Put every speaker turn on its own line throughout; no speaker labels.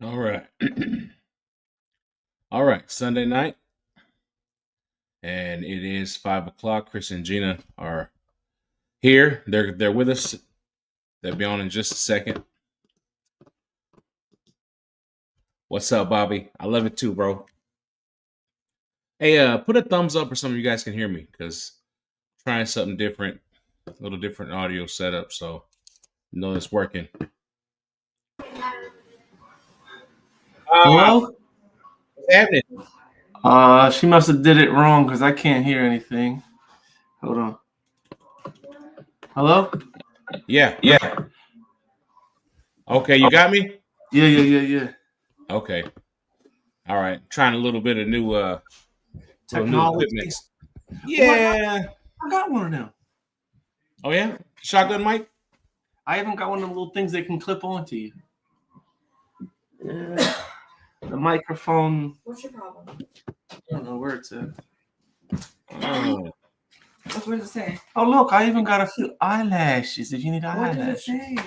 All right. All right. Sunday night. And it is 5 o'clock. Chris and Gina are here. They're with us. They'll be on in just a second. What's up, Bobby? I love it too, bro. Hey, put a thumbs up or something you guys can hear me, because trying something different, a little different audio setup, so you know it's working.
Hello?
What's happening?
She must have did it wrong because I can't hear anything. Hold on. Hello?
Yeah.
Yeah.
Okay, you got me?
Yeah.
Okay. All right. Trying a little bit of new
Technology.
equipment. Yeah.
I got one of them.
Oh yeah? Shotgun mic?
I even got one of the little things that can clip onto you. Yeah. The microphone.
What's your problem?
I don't know where it's at.
Oh.
What does it say?
Oh, look, I even got a few eyelashes if you need
What
eyelashes.
does it say?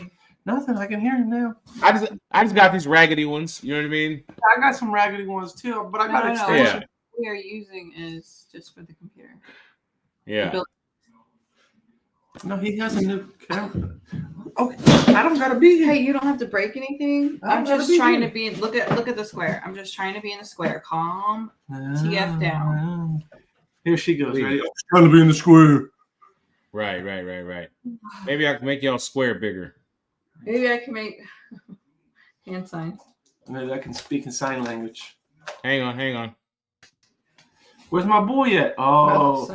Nothing, I can hear you now.
I just got these raggedy ones. You know what I mean?
I got some raggedy ones too, but I got
No.
extension.
What we are using is just for the computer.
Yeah.
No, he has a new camera. Okay, I don't gotta be here.
Hey, you don't have to break anything. I'm just trying to be. Look at the square. I'm just trying to be in the square. Calm. TF down.
Here she goes. Ready? I'm trying to be in the square.
Right. Maybe I can make y'all square bigger.
Maybe I can make hand signs.
Maybe I can speak in sign language.
Hang on.
Where's my boy at? Oh,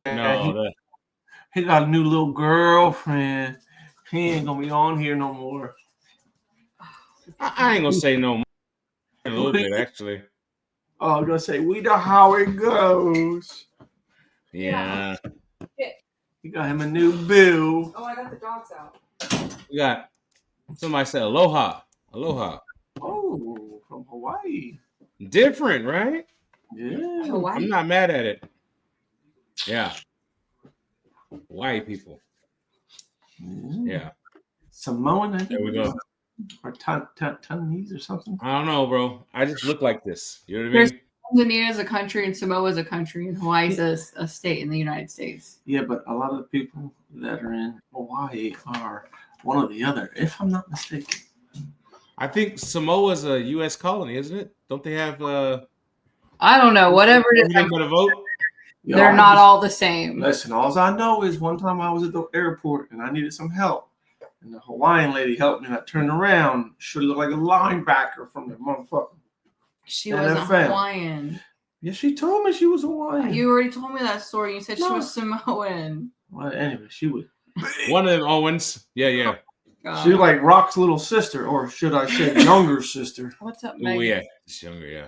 No,
he got a new little girlfriend. He ain't gonna be on here no more.
I ain't gonna say no more. A little bit, actually.
Oh, I'm gonna say we know how it goes.
Yeah.
You got him a new boo.
Oh, I got the dogs out.
We got somebody said aloha.
Oh, from Hawaii.
Different, right?
Yeah.
Hawaii.
I'm not mad at it. Yeah. Hawaii people. Yeah.
Samoan, I think.
There we go.
Or Tanese or something.
I don't know, bro. I just look like this. You know what I mean?
Tanzania is a country and Samoa is a country and Hawaii is a state in the United States.
Yeah, but a lot of the people that are in Hawaii are one or the other, if I'm not mistaken.
I think Samoa is a U.S. colony, isn't it? Don't they have
I don't know. Whatever it is,
everything but a vote?
they're not all the same.
Listen, all I know is one time I was at the airport and I needed some help. And the Hawaiian lady helped me and I turned around. She looked like a linebacker from the motherfucker.
She wasn't Hawaiian.
Yeah, she told me she was Hawaiian.
You already told me that story. You said she was Samoan.
Well, anyway, she was.
One of them Owens. Yeah.
She was like Rock's little sister, or should I say younger sister.
What's up, Megan?
Oh, yeah. She's younger, yeah.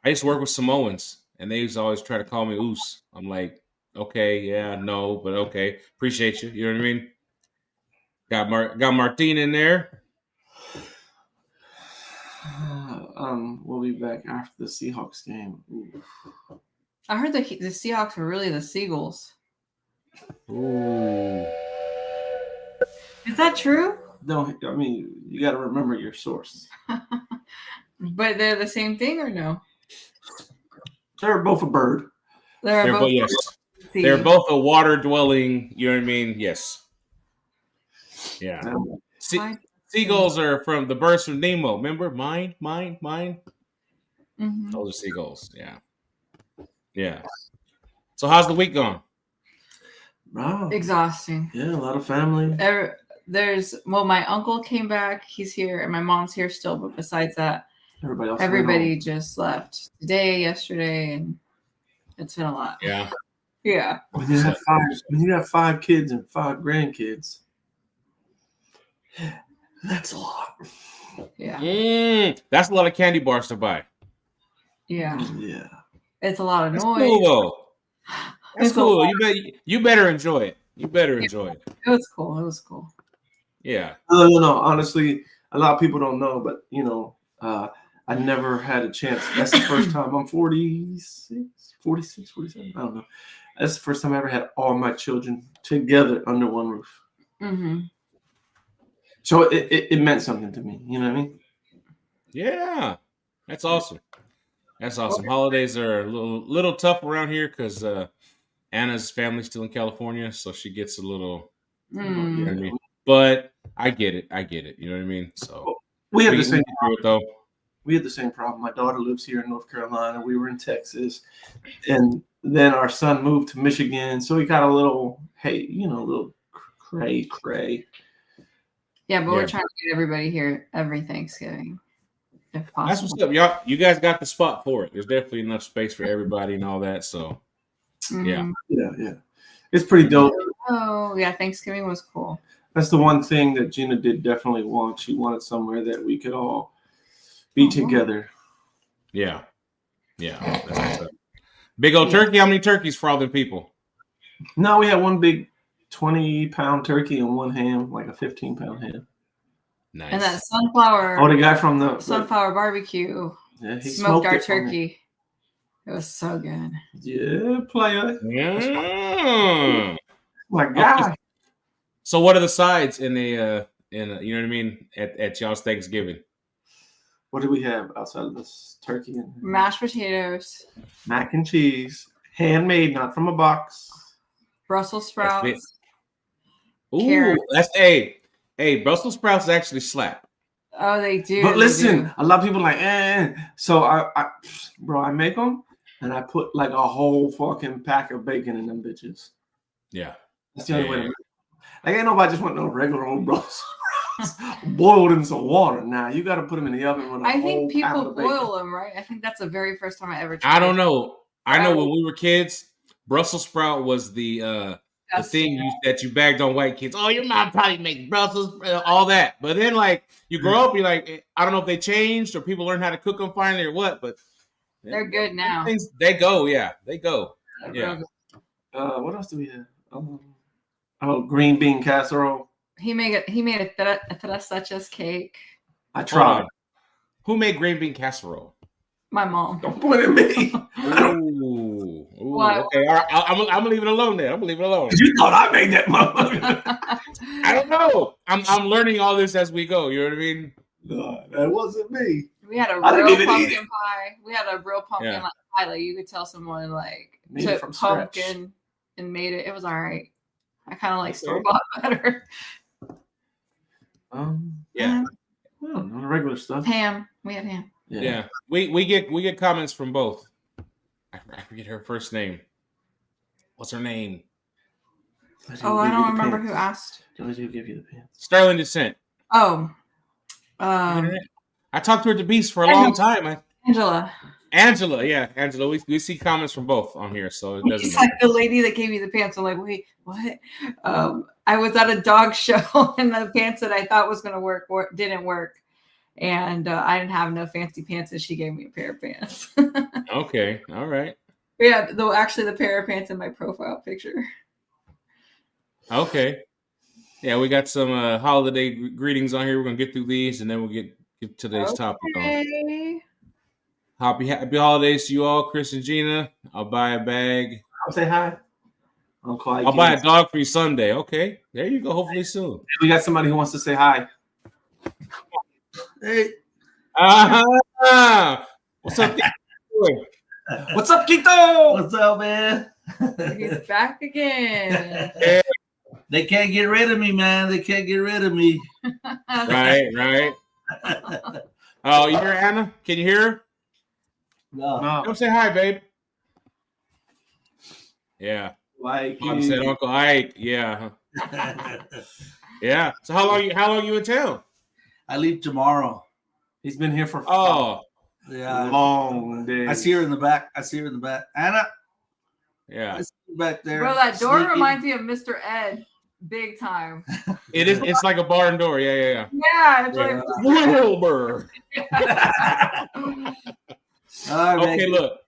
I used to work with Samoans, and they used to always try to call me Oos. I'm like, okay, yeah, no, but okay. Appreciate you. You know what I mean? Got Martine in there.
We'll be back after the Seahawks game. Ooh.
I heard the Seahawks were really the Seagulls.
Ooh.
Is that true?
No, I mean, you got to remember your source.
But they're the same thing or no?
They're both a bird.
They're both
yes. They're both a water-dwelling, you know what I mean? Yes. Yeah. Seagulls are from the birds from Nemo. Remember? Mine.
Mm-hmm.
Those are seagulls. Yeah. So how's the week going?
Wow.
Exhausting.
Yeah, a lot of family.
My uncle came back. He's here, and my mom's here still. But besides that, everybody just left today, yesterday, and it's been a lot.
Yeah.
When you have 5 kids and 5 grandkids, that's a lot.
Yeah.
That's a lot of candy bars to buy.
Yeah.
Yeah.
It's a lot of noise.
Cool though. That's cool. You better enjoy it. You better enjoy it.
It was cool.
Yeah. No. Honestly, a lot of people don't know, but I never had a chance. That's the first time. I'm 46, 47. I don't know. That's the first time I ever had all my children together under one roof.
Mm-hmm.
So it meant something to me. You know what I mean?
Yeah, that's awesome. That's awesome. Holidays are a little tough around here because Anna's family's still in California, so she gets a little. You know what I mean? But I get it. You know what I mean? So
we have the same
get through it though.
We had the same problem. My daughter lives here in North Carolina. We were in Texas, and then our son moved to Michigan, so we got a little little cray.
Yeah, but we're trying to get everybody here every Thanksgiving, if possible.
That's what's up, y'all. You guys got the spot for it. There's definitely enough space for everybody and all that. So, yeah,
it's pretty dope.
Oh, yeah, Thanksgiving was cool.
That's the one thing that Gina did definitely want. She wanted somewhere that we could all be together.
Yeah. That's what's up. Big old turkey. How many turkeys for all the people?
No, we had one big 20-pound turkey and one ham, like a 15-pound ham.
Nice.
And that sunflower.
Oh, the guy from the
sunflower barbecue.
Yeah, he
smoked our turkey. It was so good.
Yeah, player.
Yeah.
My God. Okay.
So, what are the sides in the you know what I mean at y'all's Thanksgiving?
What do we have outside of this turkey? And
mashed potatoes,
mac and cheese, handmade, not from a box.
Brussels sprouts.
Ooh, carrots. That's Brussels sprouts actually slap.
Oh, they do.
But listen, a lot of people are like, So I make them and I put like a whole fucking pack of bacon in them bitches.
Yeah,
that's the only way to make them. Like, ain't nobody just want no regular old Brussels boiled in some water. Now you got to put them in the oven.
I think people boil them, right? I think that's the very first time I ever tried.
I don't know. I know when we were kids, Brussels sprout was the thing that you bagged on white kids. Oh, your mom probably makes Brussels, all that. But then, like, you grow up, you're like, I don't know if they changed or people learn how to cook them finally or what. But
they're good now.
They go, yeah, they go. Yeah.
What else do we have? Green bean casserole.
He made a tres leches cake.
I tried.
Who made green bean casserole?
My mom.
Don't point at me.
Ooh, okay. All right, I'm gonna leave it alone then. I'm gonna leave it alone.
You thought I made that motherfucker?
I don't know. I'm learning all this as we go. You know what I mean?
No, that wasn't me.
We had a real pumpkin pie. We had a real pumpkin pie. Like you could tell someone like took pumpkin scratch and made it. It was all right. I kind of like store-bought better.
Yeah. Well, not regular stuff.
Ham. We had ham.
Yeah. We get comments from both. I forget her first name. What's her name?
Oh, I don't remember who asked.
Who give you the pants?
Sterling Descent.
Oh.
I talked to her at the Beast for a long time. Angela, yeah, Angela. We see comments from both on here, so it doesn't.
It's like the lady that gave me the pants. I'm like, wait, what? I was at a dog show, and the pants that I thought was going to work didn't work, and I didn't have no fancy pants, and she gave me a pair of pants.
Okay, all right.
Yeah, though actually, the pair of pants in my profile picture.
Okay. Yeah, we got some holiday greetings on here. We're gonna get through these, and then we'll get today's topic on. Happy holidays to you all, Chris and Gina. I'll buy a bag.
I'll say hi.
I'll buy a dog for you Sunday. Okay, there you go. Hopefully soon.
We got somebody who wants to say hi.
Hey.
What's up?
What's up, Quito?
What's up, man?
He's back again.
Yeah.
They can't get rid of me, man. They can't get rid of me.
Right. Oh, you hear Anna? Can you hear her?
No.
Come say hi, babe. Yeah.
Like
Mom said Uncle Ike. Yeah. Yeah. So how long you in town?
I leave tomorrow.
He's been here for
long days. I see her in the back. Anna.
Yeah.
I see her back there.
Bro, that door reminds me of Mr. Ed. Big time.
It is. It's like a barn door. Yeah.
Yeah. It's like
Wilbur.
Okay,
look.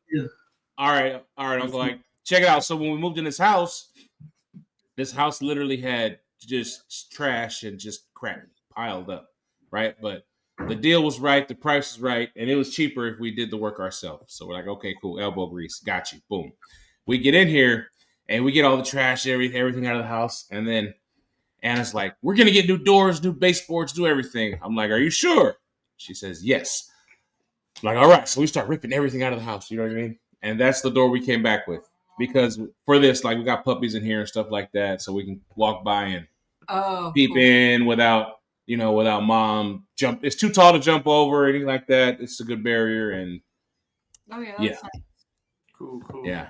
All right, Uncle Ike. Check it out. So when we moved in this house literally had just trash and just crap piled up, right? But the deal was right, the price was right, and it was cheaper if we did the work ourselves. So we're like, okay, cool, elbow grease, got you, boom. We get in here and we get all the trash, everything out of the house, and then Anna's like, we're going to get new doors, new baseboards, do everything. I'm like, are you sure? She says, yes. I'm like, all right. So we start ripping everything out of the house. You know what I mean? And that's the door we came back with. Because for this, like, we got puppies in here and stuff like that. So we can walk by and peep in without, without mom jump. It's too tall to jump over or anything like that. It's a good barrier. And
That's nice.
Cool.
yeah.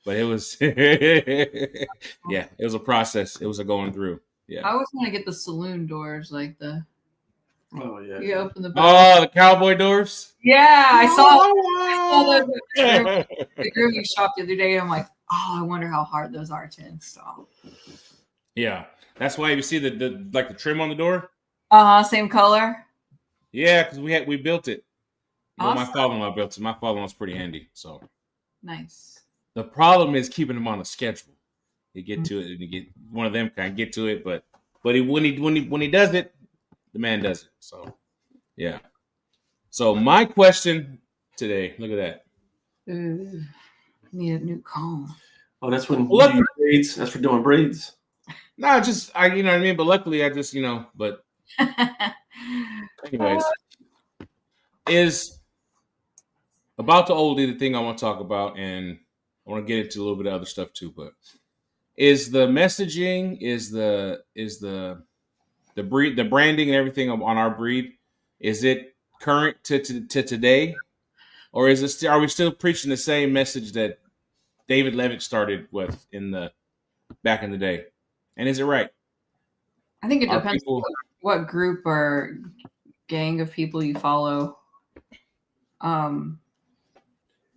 But it was, it was a process. It was a going through. Yeah.
I always want to get the saloon doors, like the.
Oh yeah.
You open the.
Oh, the cowboy doors.
Yeah, I saw those at the grooming shop the other day. And I'm like, I wonder how hard those are to install.
Yeah, that's why you see the trim on the door.
Same color.
Yeah, because we built it. Well,
Awesome.
my father-in-law built it. My father-in-law's pretty handy. So
Nice.
the problem is keeping him on a schedule. You get to it, and you get one of them kind of get to it, but when he does it, the man does it. So yeah. So my question today, look at that.
Ooh, need a new comb.
Oh, that's when you do braids. That's for doing braids.
No, just you know what I mean. But luckily, I just but anyways, is about the oldie the thing I want to talk about, and I want to get into a little bit of other stuff too. But is the messaging, is the breed, the branding, and everything on our breed, is it current to today, or is it are we still preaching the same message that David Levitt started with back in the day? And is it right?
I think it depends on what group or gang of people you follow.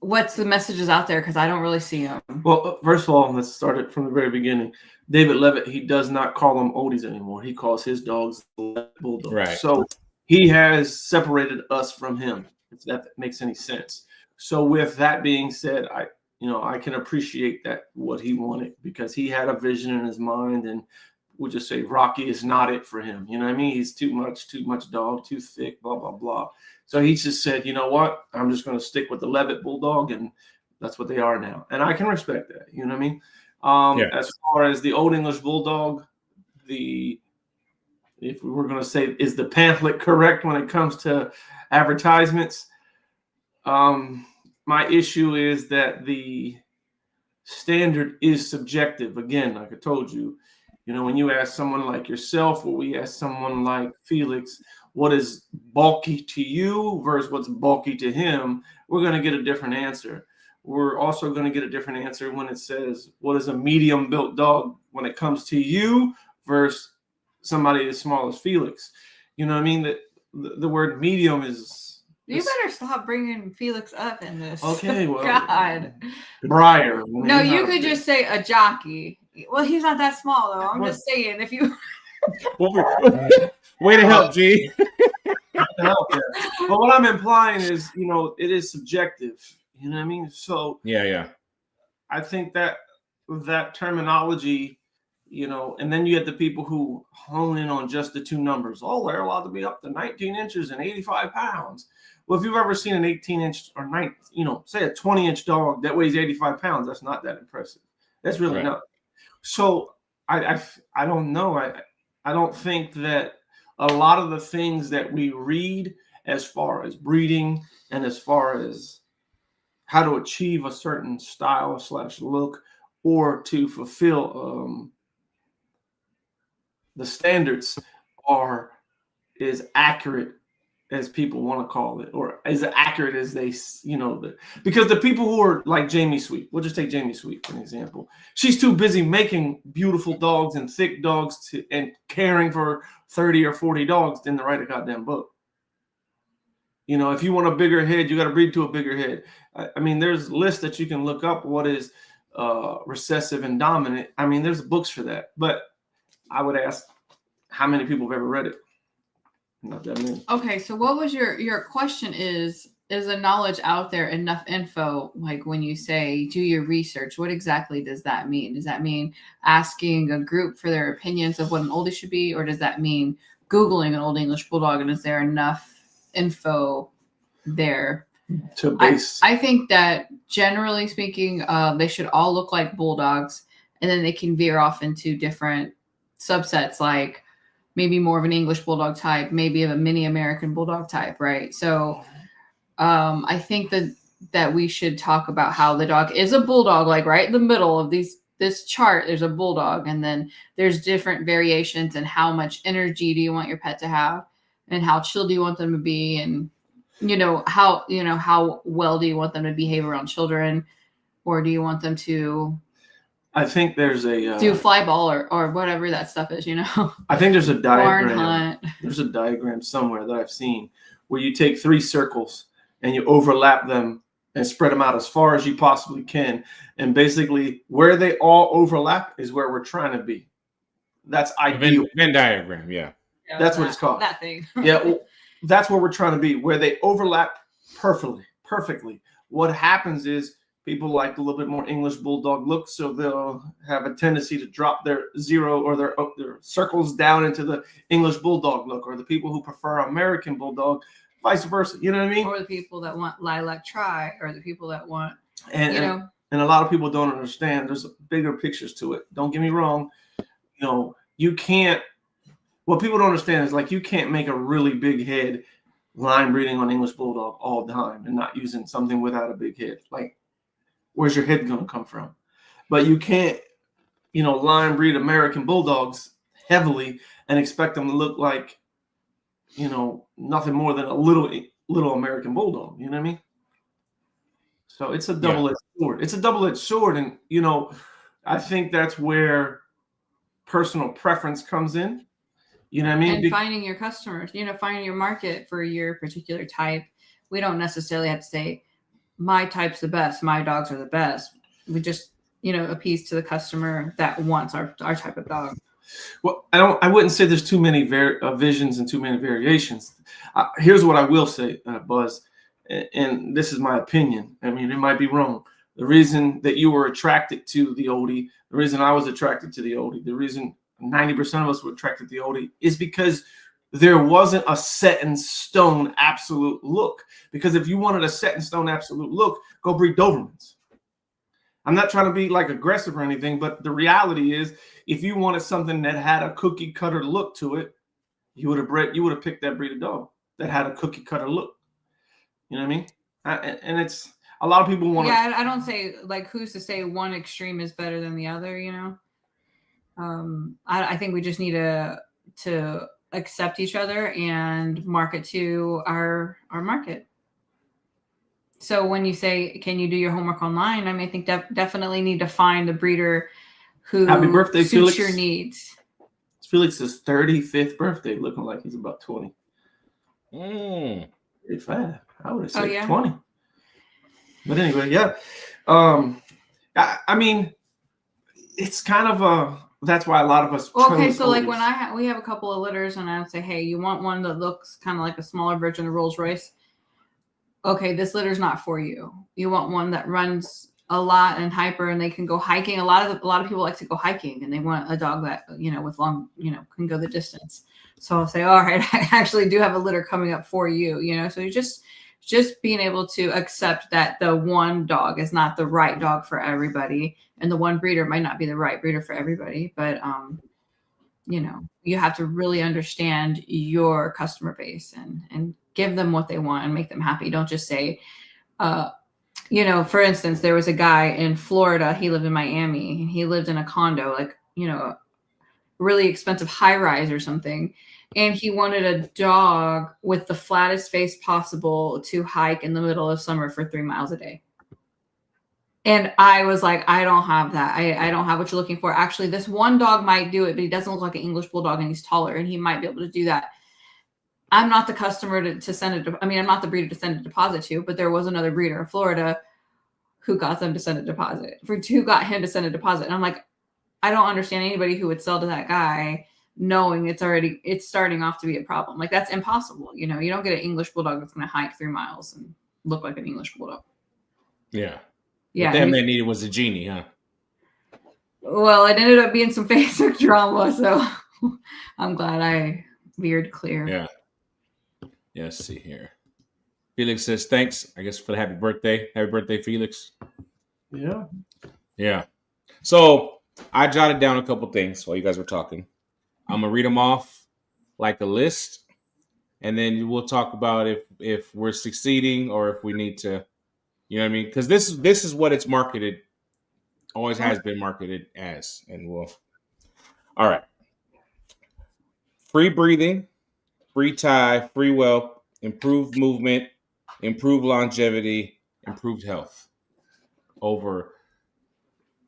What's the messages out there? Because I don't really see them.
Well, first of all, let's start it from the very beginning. David Levitt, he does not call them oldies anymore. He calls his dogs bulldogs.
Right.
So he has separated us from him, if that makes any sense. So with that being said, I can appreciate that what he wanted, because he had a vision in his mind, and we'll just say Rocky is not it for him. You know what I mean? He's too much dog, too thick, blah, blah, blah. So he just said, you know what? I'm just going to stick with the Levitt Bulldog, and that's what they are now. And I can respect that. You know what I mean? As far as the Olde English Bulldog, if we were going to say, is the pamphlet correct when it comes to advertisements? My issue is that the standard is subjective. Again, like I told you, when you ask someone like yourself, or we ask someone like Felix, what is bulky to you versus what's bulky to him, we're going to get a different answer. We're also going to get a different answer when it says, what is a medium built dog when it comes to you versus somebody as small as Felix? You know what I mean? That the word medium is.
You better stop bringing Felix up in this.
Okay, well,
God.
Briar.
No, you could just say a jockey. Well, he's not that small though. I'm just saying, if you.
Way to help, G.
But what I'm implying is, it is subjective. You know what I mean? So
yeah.
I think that terminology, and then you get the people who hone in on just the two numbers. Oh, they're allowed to be up to 19 inches and 85 pounds. Well, if you've ever seen an 18-inch or say a 20-inch dog that weighs 85 pounds, that's not that impressive. That's really not. So I don't know. I don't think that a lot of the things that we read as far as breeding and as far as how to achieve a certain style / look, or to fulfill the standards is accurate as people want to call it, or as accurate as they, because the people who are like Jamie Sweet, we'll just take Jamie Sweet for an example. She's too busy making beautiful dogs and thick dogs and caring for 30 or 40 dogs than to write a goddamn book. If you want a bigger head, you got to breed to a bigger head. I mean, there's lists that you can look up. What is recessive and dominant? I mean, there's books for that. But I would ask, how many people have ever read it? Not that many.
Okay, so what was your question? Is the knowledge out there enough info? Like when you say do your research, what exactly does that mean? Does that mean asking a group for their opinions of what an oldie should be, or does that mean Googling an Olde English Bulldog, and is there enough info there
to base?
I think that generally speaking, they should all look like bulldogs, and then they can veer off into different subsets, like maybe more of an English Bulldog type, maybe of a mini American Bulldog type, right? So I think that we should talk about how the dog is a Bulldog, like right in the middle of this chart, there's a Bulldog, and then there's different variations and how much energy do you want your pet to have, and how chill do you want them to be, and how well do you want them to behave around children, or do you want them to
I think there's a
do fly ball or whatever that stuff is,
I think there's a
barn
diagram.
hunt.
There's a diagram somewhere that I've seen where you take 3 circles and you overlap them and spread them out as far as you possibly can. And basically where they all overlap is where we're trying to be. That's ideal.
Venn diagram, yeah.
That's what it's called.
That thing.
Yeah, well, that's where we're trying to be, where they overlap perfectly. What happens is people like a little bit more English Bulldog look, so they'll have a tendency to drop their zero or their circles down into the English Bulldog look, or the people who prefer American Bulldog, vice versa. You know what I mean?
Or the people that want lilac tri, or the people that want,
And a lot of people don't understand. There's bigger pictures to it. Don't get me wrong. You can't. What people don't understand is, like, you can't make a really big head line breeding on English Bulldog all the time and not using something without a big head. Like, where's your head going to come from? But you can't, line breed American Bulldogs heavily and expect them to look like, nothing more than a little American Bulldog. You know what I mean? So it's a double-edged sword. It's a double-edged sword. And, I think that's where personal preference comes in. You know what I mean?
And finding your customers, finding your market for your particular type. We don't necessarily have to say, my type's the best, my dogs are the best. We just, appease to the customer that wants our type of dog.
Well, I wouldn't say there's too many visions and too many variations. Here's what I will say, Buzz, and this is my opinion. I mean, it might be wrong. The reason that you were attracted to the Oldie, the reason I was attracted to the Oldie, the reason 90% of us were attracted to the Oldie is because there wasn't a set in stone absolute look. Because if you wanted a set in stone absolute look, go breed Dobermans. I'm not trying to be like aggressive or anything, but the reality is, if you wanted something that had a cookie cutter look to it, you would have picked that breed of dog that had a cookie cutter look. You know what I mean? And it's a lot of people want to.
Yeah, I don't say, like, who's to say one extreme is better than the other, I think we just need to accept each other and market to our market. So when you say, can you do your homework online? I think definitely need to find a breeder who
Happy birthday,
suits
Felix.
your needs.
Felix's 35th birthday, looking like he's about 20. 35. I would have said 20. But anyway, yeah. I mean, it's kind of that's why a lot of us.
Okay, so like when we have a couple of litters, and I would say, hey, you want one that looks kind of like a smaller version of Rolls Royce? Okay, this litter's not for you. You want one that runs a lot and hyper, and they can go hiking. A lot of people like to go hiking, and they want a dog that with long can go the distance. So I'll say, all right, I actually do have a litter coming up for you. So you just being able to accept that the one dog is not the right dog for everybody, and the one breeder might not be the right breeder for everybody. But you have to really understand your customer base and give them what they want and make them happy. Don't just say, for instance, there was a guy in Florida. He lived in Miami. He lived in a condo, like, really expensive high rise or something. And he wanted a dog with the flattest face possible to hike in the middle of summer for 3 miles a day. And I was like, I don't have that. I don't have what you're looking for. Actually, this one dog might do it, but he doesn't look like an English Bulldog, and he's taller, and he might be able to do that. I'm not the customer to send it. I'm not the breeder to send a deposit to, but there was another breeder in Florida who got them to send a deposit. Who got him to send a deposit. And I'm like, I don't understand anybody who would sell to that guy knowing it's starting off to be a problem. Like, that's impossible. You don't get an English Bulldog that's going to hike 3 miles and look like an English Bulldog.
Yeah.
Yeah.
What they needed was a genie, huh?
Well, it ended up being some Facebook drama, so I'm glad I veered clear.
Yeah. Yeah, let's see here. Felix says, thanks, I guess, for the happy birthday. Happy birthday, Felix.
Yeah.
Yeah. So I jotted down a couple things while you guys were talking. I'm gonna read them off like a list, and then we'll talk about if we're succeeding or if we need to, you know what I mean? Because this is what it's marketed, always has been marketed as, and we'll. All right. Free breathing, free tie, free whelp, improved movement, improved longevity, improved health over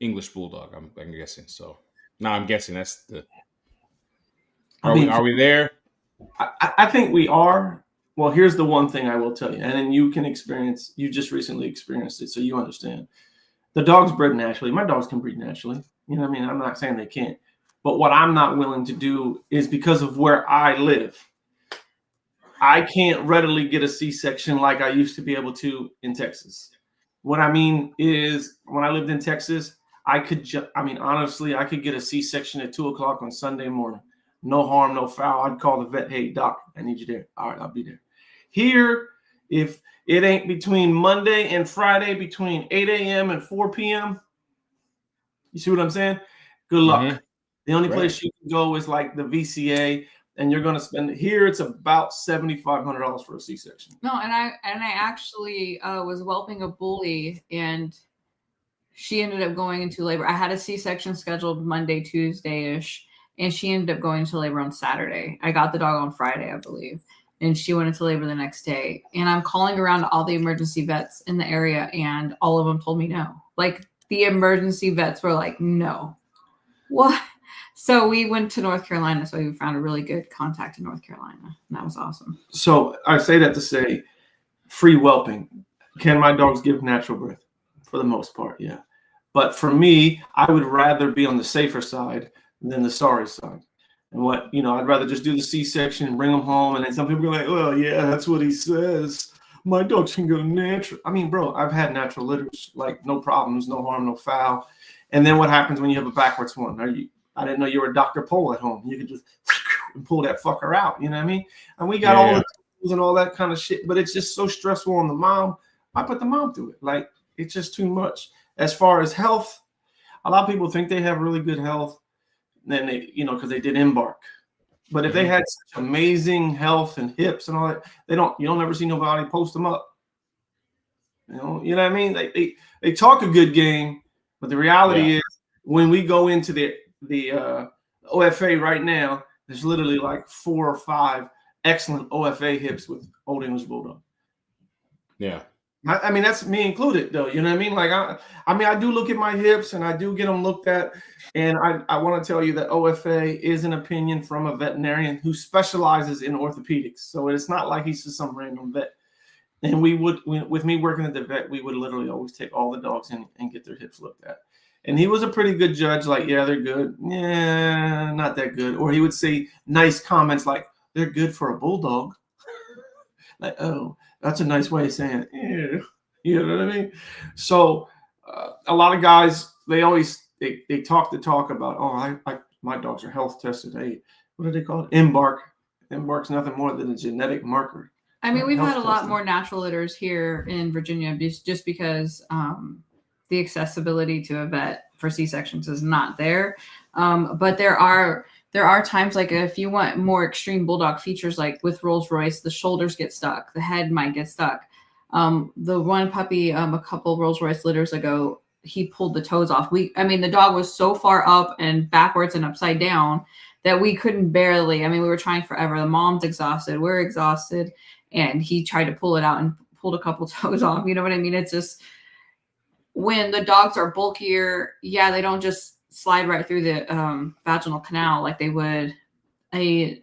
English Bulldog. I'm guessing so. No, I'm guessing that's the. Are we there?
I think we are. Well, here's the one thing I will tell you, and then you can experience. You just recently experienced it, so you understand. The dog's bred naturally. My dogs can breed naturally. You know what I mean? I'm not saying they can't. But what I'm not willing to do is because of where I live. I can't readily get a C-section like I used to be able to in Texas. What I mean is when I lived in Texas, honestly, I could get a C-section at 2:00 on Sunday morning. No harm, no foul. I'd call the vet, hey, doc, I need you there. All right, I'll be there. Here, if it ain't between Monday and Friday between 8 a.m. and 4 p.m., you see what I'm saying? Good luck.
Mm-hmm.
The only place you can go is like the VCA, and you're going to spend here. It's about $7,500 for a C-section.
No, and I actually was whelping a bully, and she ended up going into labor. I had a C-section scheduled Monday, Tuesday-ish, and she ended up going into labor on Saturday. I got the dog on Friday, I believe, and she went into labor the next day. And I'm calling around to all the emergency vets in the area, and all of them told me no. Like, the emergency vets were like, no. What? So we went to North Carolina. So we found a really good contact in North Carolina. And that was awesome.
So I say that to say free whelping. Can my dogs give natural birth? For the most part, yeah. But for me, I would rather be on the safer side than the sorry side. And I'd rather just do the C-section and bring them home. And then some people are like, well, yeah, that's what he says. My dogs can go natural. I mean, bro, I've had natural litters, like no problems, no harm, no foul. And then what happens when you have a backwards one? I didn't know you were Dr. Pole at home. You could just pull that fucker out. You know what I mean? And we got all the tools and all that kind of shit, but it's just so stressful on the mom. I put the mom through it. Like, it's just too much. As far as health, a lot of people think they have really good health. Then they, because they did embark. But if they had such amazing health and hips and all that, you'll never see nobody post them up. You know what I mean? They talk a good game, but the reality is when we go into the OFA right now, there's literally like 4 or 5 excellent OFA hips with Olde English Bulldog.
Yeah.
I mean, that's me included, though. You know what I mean? Like, I do look at my hips and I do get them looked at. And I want to tell you that OFA is an opinion from a veterinarian who specializes in orthopedics. So it's not like he's just some random vet. And with me working at the vet, we would literally always take all the dogs in and get their hips looked at. And he was a pretty good judge. Like, yeah, they're good. Yeah, not that good. Or he would say nice comments like, they're good for a bulldog. Like, oh. That's a nice way of saying, ew. You know what I mean? So a lot of guys, they talk the talk about, my dogs are health tested. Hey, what do they call it? Embark. Embark's nothing more than a genetic marker.
I mean, we've had a lot more natural litters here in Virginia just because the accessibility to a vet for C-sections is not there. But there are times, like if you want more extreme bulldog features, like with Rolls Royce, the shoulders get stuck, the head might get stuck. The one puppy, a couple Rolls Royce litters ago, he pulled the toes off. The dog was so far up and backwards and upside down that we couldn't barely. We were trying forever. The mom's exhausted, we're exhausted, and he tried to pull it out and pulled a couple toes off. You know what I mean? It's just when the dogs are bulkier, they don't just slide right through the vaginal canal like they would a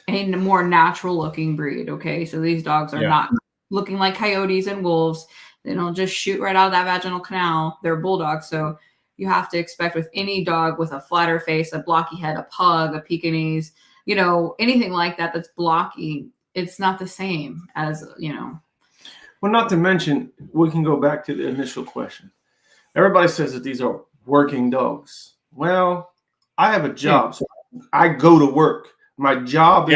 more natural looking breed. Okay, so these dogs are not looking like coyotes and wolves. They don't just shoot right out of that vaginal canal. They're bulldogs. So you have to expect with any dog with a flatter face, a blocky head, a pug, a Pekingese, anything like that that's blocky, it's not the same as.
Well, not to mention, we can go back to the initial question. Everybody says that these are working dogs. Well, I have a job, so I go to work. My job is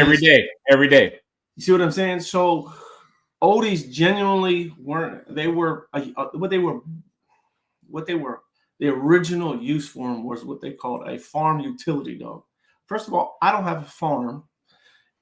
every day.
You see what I'm saying? So Oldies genuinely weren't. They were what they were. The original use for them was what they called a farm utility dog. first of all, I don't have a farm,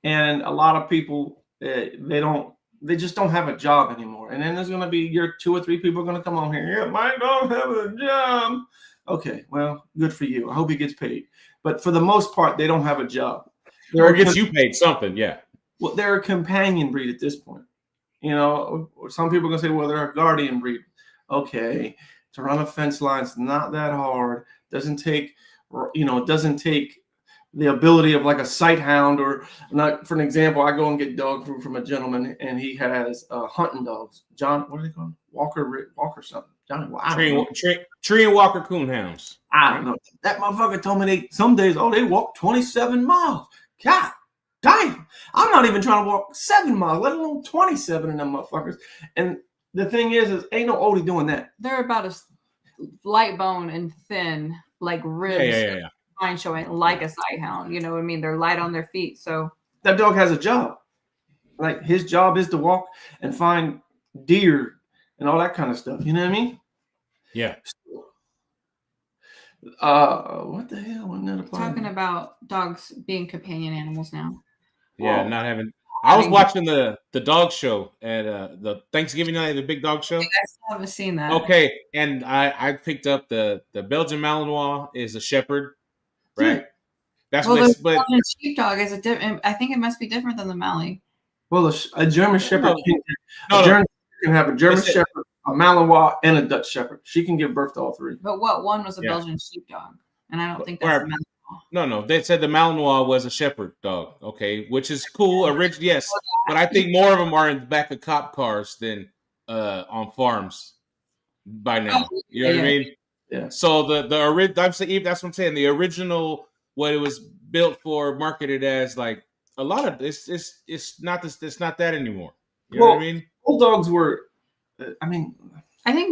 and a lot of people they just don't have a job anymore. And then there's going to be your 2 or 3 people are going to come on here. Yeah, mine don't have a job. Okay, well, good for you. I hope he gets paid. But for the most part, they don't have a job.
Or gets you paid something, yeah.
Well, they're a companion breed at this point. You know, or some people are going to say, well, they're a guardian breed. Okay, to run a fence line is not that hard. Doesn't take, it doesn't take the ability of like a sight hound, or not. For an example, I go and get dog food from a gentleman, and he has hunting dogs. John, what are they called? Walker something. Johnny,
Tree and Walker Coonhounds.
I don't know. That motherfucker told me some days, they walk 27 miles. God damn. I'm not even trying to walk 7 miles, let alone 27 of them motherfuckers. And the thing is ain't no oldie doing that.
They're about as light bone and thin, like ribs.
Yeah.
Fine showing like a sight hound. You know what I mean? They're light on their feet. So
that dog has a job. Like his job is to walk and find deer and all that kind of stuff. You know what I mean?
Yeah.
What the hell? Wasn't that a
talking about dogs being companion animals now.
Yeah,
Well,
not having. I was watching the dog show at the Thanksgiving night, the big dog show.
I still haven't seen that.
Okay, and I picked up the Belgian Malinois is a shepherd, right? That's
well,
what.
the
But
Belgian sheepdog is a different. I think it must be different than the Mallee.
well, a German Shepherd can have a German Shepherd, a Malinois, and a Dutch Shepherd. She can give birth to all 3.
But one was a Belgian sheepdog, and I don't think that's the Malinois.
No, they said the Malinois was a shepherd dog. Okay, which is cool. Original, yes, but I think more of them are in the back of cop cars than on farms by now. You know what I mean?
Yeah.
So the original, that's what I'm saying. The original, what it was built for, marketed as, like a lot of it's not this. It's not that anymore. You know what I mean?
Bulldogs were. I
think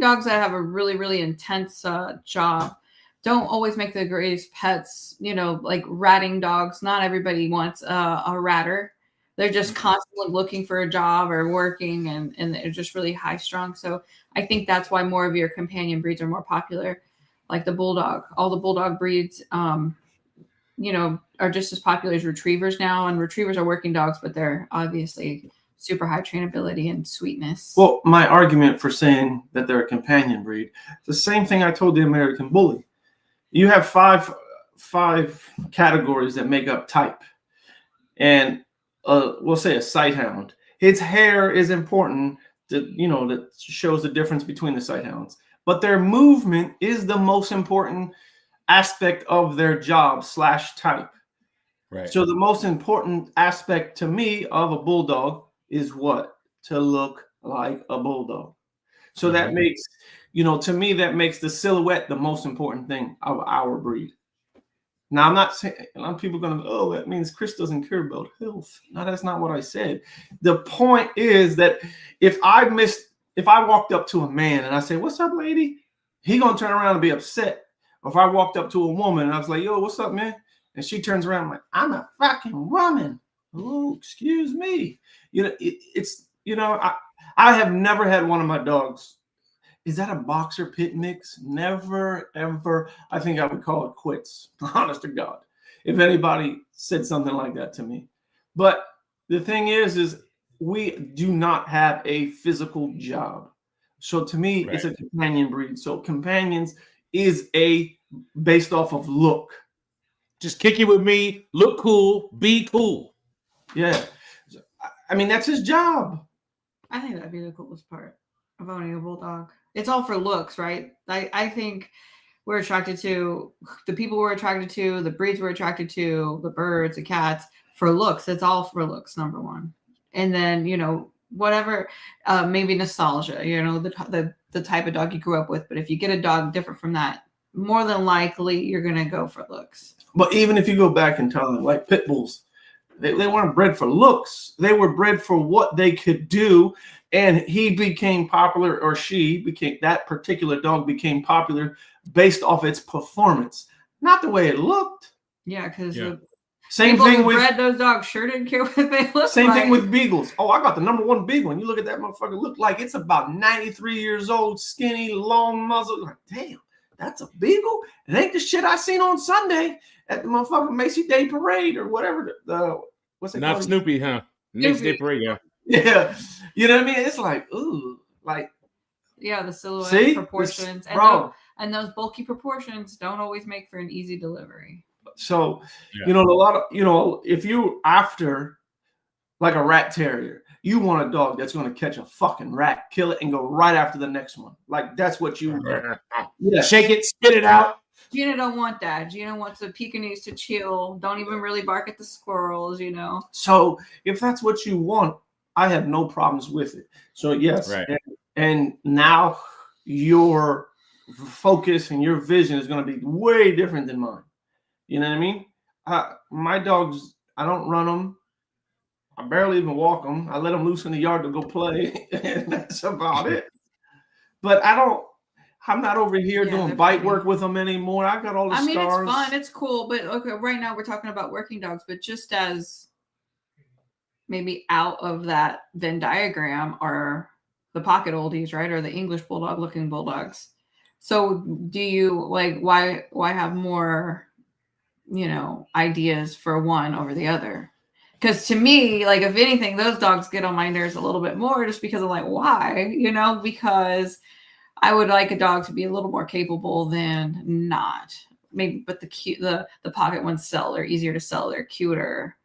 dogs that have a really, really intense job don't always make the greatest pets. You know, like ratting dogs. Not everybody wants a ratter. They're just constantly looking for a job or working, and they're just really high strung. So I think that's why more of your companion breeds are more popular, like the bulldog. All the bulldog breeds, are just as popular as retrievers now. And retrievers are working dogs, but they're obviously super high trainability and sweetness.
Well, my argument for saying that they're a companion breed, the same thing I told the American Bully. You have five categories that make up type, and we'll say a sight hound. Its hair is important that shows the difference between the sight hounds, but their movement is the most important aspect of their job / type.
Right.
So the most important aspect to me of a bulldog is what? To look like a bulldog. So that makes, to me, that makes the silhouette the most important thing of our breed. Now, I'm not saying, a lot of people are going to, that means Chris doesn't care about health. No, that's not what I said. The point is that if I walked up to a man and I say, "What's up, lady?" He going to turn around and be upset. Or if I walked up to a woman and I was like, "Yo, what's up, man?" And she turns around, I'm like, "I'm a fucking woman." Oh, excuse me. I have never had one of my dogs. Is that a boxer pit mix? Never, ever. I think I would call it quits, honest to God, if anybody said something like that to me. But the thing is we do not have a physical job. So to me, It's a companion breed. So companions is based off of look.
Just kick it with me, look cool, be cool.
Yeah. I mean, that's his job.
I think that'd be the coolest part of owning a bulldog. It's all for looks, right? I think we're attracted to the people we're attracted to, the breeds we're attracted to, the birds, the cats, for looks. It's all for looks, number one. And then, whatever, maybe nostalgia, the type of dog you grew up with. But if you get a dog different from that, more than likely you're going to go for looks.
But even if you go back in time, like pit bulls, they weren't bred for looks. They were bred for what they could do. And he became popular, or that particular dog became popular based off its performance, not the way it looked.
Yeah, because
same thing with
bred those dogs sure didn't care what they looked
Same
like.
thing with beagles. Oh, I got the #1 beagle. And you look at that motherfucker, look like it's about 93 years old, skinny, long muzzle. Like, damn, that's a beagle? It ain't the shit I seen on Sunday at the motherfucking Macy Day Parade or whatever. What's it
Not
called?
Snoopy, huh? Next day parade, yeah.
Yeah, you know what I mean. It's like, ooh, like
Yeah, the silhouette
see?
proportions and those bulky proportions don't always make for an easy delivery.
So,
Yeah.
you know, a lot of, you know, if you after like a rat terrier, you want a dog that's going to catch a fucking rat, kill it, and go right after the next one. Like that's what you want.
Yeah. Shake it, spit it out.
Gina don't want that. Gina wants the Pekingese to chill. Don't even really bark at the squirrels, you know.
So if that's what you want, I have no problems with it. So yes,
Right.
and now your focus and your vision is going to be way different than mine. You know what I mean? My dogs, I don't run them. I barely even walk them. I let them loose in the yard to go play, and that's about it. But I'm not over here doing bite work with them anymore. I got all the scars.
It's fun. It's cool. But okay, right now we're talking about working dogs. But just as maybe out of that Venn diagram are the pocket oldies, right? Or the English Bulldog looking bulldogs. So do you like why have more, you know, ideas for one over the other? Because to me, like if anything, those dogs get on my nerves a little bit more just because I'm like, why? You know, because I would like a dog to be a little more capable than not. Maybe, but the pocket ones sell. They're easier to sell. They're cuter.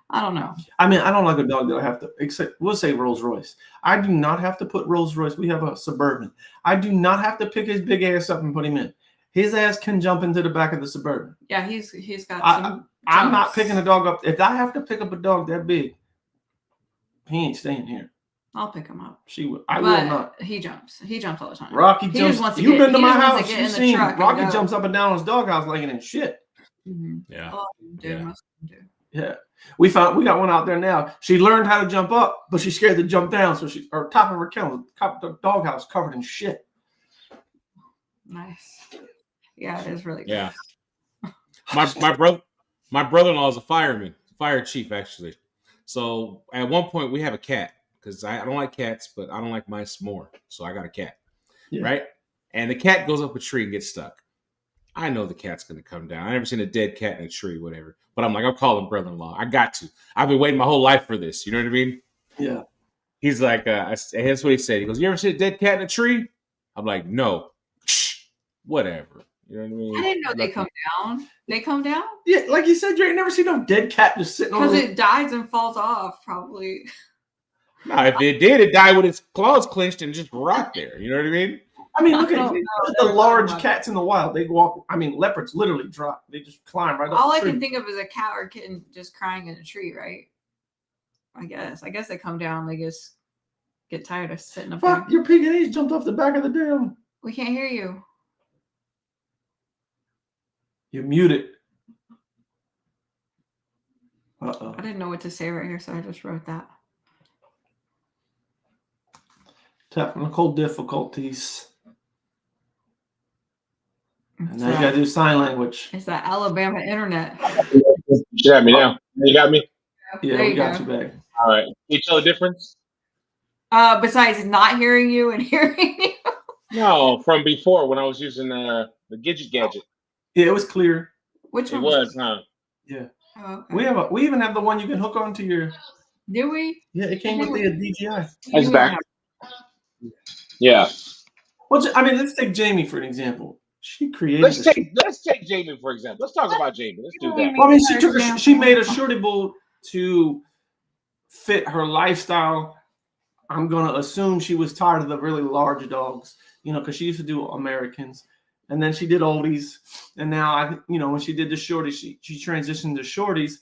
I don't know.
I mean, I don't like a dog that I have to, except we'll say Rolls Royce. I do not have to put Rolls Royce. We have a Suburban. I do not have to pick his big ass up and put him in. His ass can jump into the back of the Suburban.
Yeah, he's got some.
I'm not picking a dog up. If I have to pick up a dog that big, he ain't staying here.
I'll pick him up.
She will. I will not.
He jumps. He jumps all the time.
Rocky jumps. You've been to my house. You've seen Rocky jumps up and down his doghouse like it ain't shit.
Mm-hmm.
Yeah.
Yeah. We got one out there now. She learned how to jump up, but she's scared to jump down. So her top of her kennel, the doghouse covered in shit.
Nice. Yeah, it is really good.
Yeah. My brother-in-law is a fireman, fire chief actually. So at one point we have a cat because I don't like cats, but I don't like mice more. So I got a cat, right? And the cat goes up a tree and gets stuck. I know the cat's going to come down. I've never seen a dead cat in a tree, whatever. But I'm like, I'm calling brother-in-law. I got to. I've been waiting my whole life for this. You know what I mean?
Yeah.
He's like, that's what he said. He goes, you ever see a dead cat in a tree? I'm like, no. Whatever. You know what I mean?
I didn't know they come down. They come down?
Yeah, like you said, you ain't never seen no dead cat just sitting on.
Because it dies and falls off, probably.
No, if it did, it died with its claws clenched and just rot there. You know what I mean?
I mean, look at the large cats in the wild. They walk. I mean, leopards literally drop. They just climb right up.
All I can think of is a cat or kitten just crying in a tree, right? I guess they come down. They just get tired of sitting up there.
Fuck, your Pekingese jumped off the back of the dam.
We can't hear you.
You're muted. Uh-oh.
I didn't know what to say right here, so I just wrote that.
Technical difficulties. And now you gotta do sign language.
It's that Alabama internet.
You got me now. You got me?
Yeah, we got you back.
All right. Can you tell the difference?
Besides not hearing you and hearing you.
No, from before when I was using the gadget.
Yeah, it was clear.
Which one?
It was, huh?
Yeah.
Oh, okay.
We even have the one you can hook onto your.
Do we?
Yeah, it came with the DJI.
It's back. Yeah.
Well, I mean, let's take Jamie for an example. She created.
Let's take Jamie for example. Let's talk about Jamie. Let's do that.
Well, I mean, she made a shorty bull to fit her lifestyle. I'm gonna assume she was tired of the really large dogs, you know, because she used to do Americans, and then she did oldies, and now when she did the shorties, she transitioned to shorties.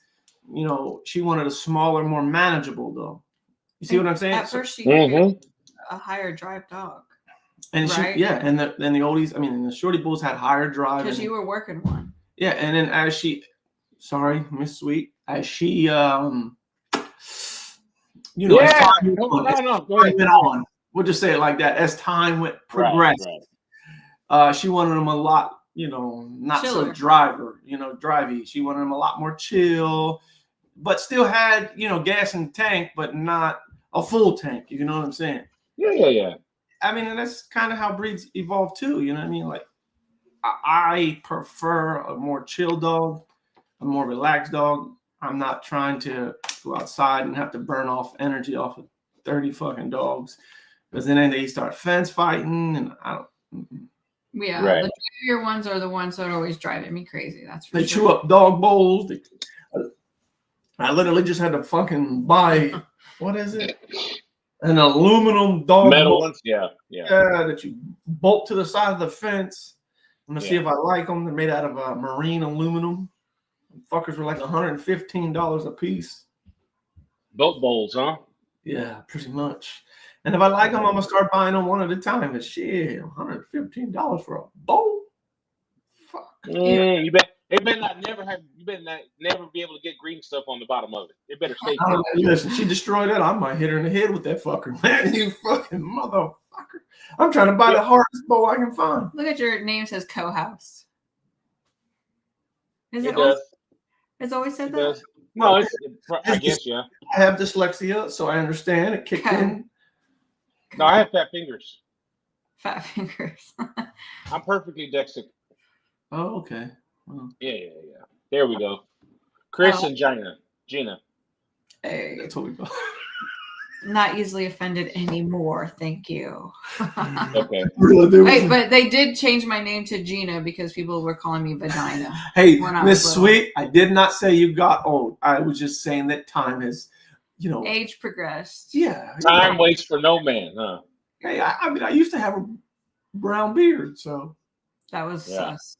You know, she wanted a smaller, more manageable dog. You see what I'm saying?
At first, she wanted a higher drive dog.
And
right?
and the oldies, I mean, the shorty bulls had higher drive.
Because you were working one.
Yeah, and then as she, sorry, Miss Sweet, as she,
Go ahead.
We'll just say it like that. As time progressed, she wanted them a lot, not
chiller.
So drivey. She wanted them a lot more chill, but still had, gas in the tank, but not a full tank. You know what I'm saying?
Yeah.
I mean, and that's kind of how breeds evolve too. You know what I mean? Like, I prefer a more chill dog. a more relaxed dog. I'm not trying to go outside and have to burn off energy off of 30 fucking dogs. Because then they start fence fighting, and I don't.
Yeah,
Right.
the driving ones are the ones that are always driving me crazy. That's for
They
sure.
chew up dog bowls. I literally just had to fucking buy, what is it? An aluminum dog
Metal
bowl.
ones, yeah.
That you bolt to the side of the fence. I'm gonna see
Yeah.
if I like them. They're made out of marine aluminum. Fuckers were like $115 a piece.
Boat bowls, huh?
Yeah, pretty much. And if I like them, I'm gonna start buying them one at a time. But shit, $115 for a bowl? Fuck.
You bet. It better not never have. You better not never be able to get green stuff on the bottom of it. It better stay.
Listen, she destroyed that. I might hit her in the head with that fucker, man. You fucking motherfucker. I'm trying to buy the hardest bowl I can find.
Look at your name says co-house. Is
It
it always,
does.
it's always said
It
that?
does. No, I guess, yeah.
I have dyslexia, so I understand. It kicked in.
No, I have fat fingers.
Fat fingers.
I'm perfectly dyslexic.
Oh, okay. Well,
Yeah. There we go. Chris
Oh.
and Gina.
Hey,
that's what we go.
not easily offended anymore. Thank you.
Okay.
Wait, but they did change my name to Gina because people were calling me Vagina.
Hey,
when I
Miss
was
Sweet, I did not say you got old. I was just saying that time has,
Age progressed.
yeah.
Time waits for no man, huh?
Hey, I mean, I used to have a brown beard, so.
That was sus.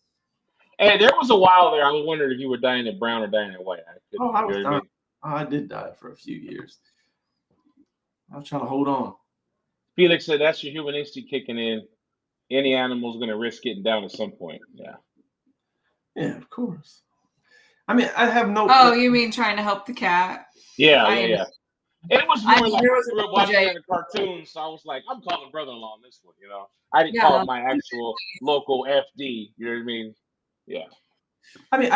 Hey, there was a while there I was wondering if you were dying at brown or dying at white.
I was dying. I did die for a few years. I was trying to hold on.
Felix said that's your human instinct kicking in. Any animal's going to risk getting down at some point. Yeah.
Yeah, of course. I mean, I have no.
Oh, you mean trying to help the cat?
Yeah. It was more like
there was
we were watching a cartoon, so I was like, I'm calling brother-in-law on this one, I didn't
Yeah.
call my actual local FD, you know what I mean? Yeah.
I mean,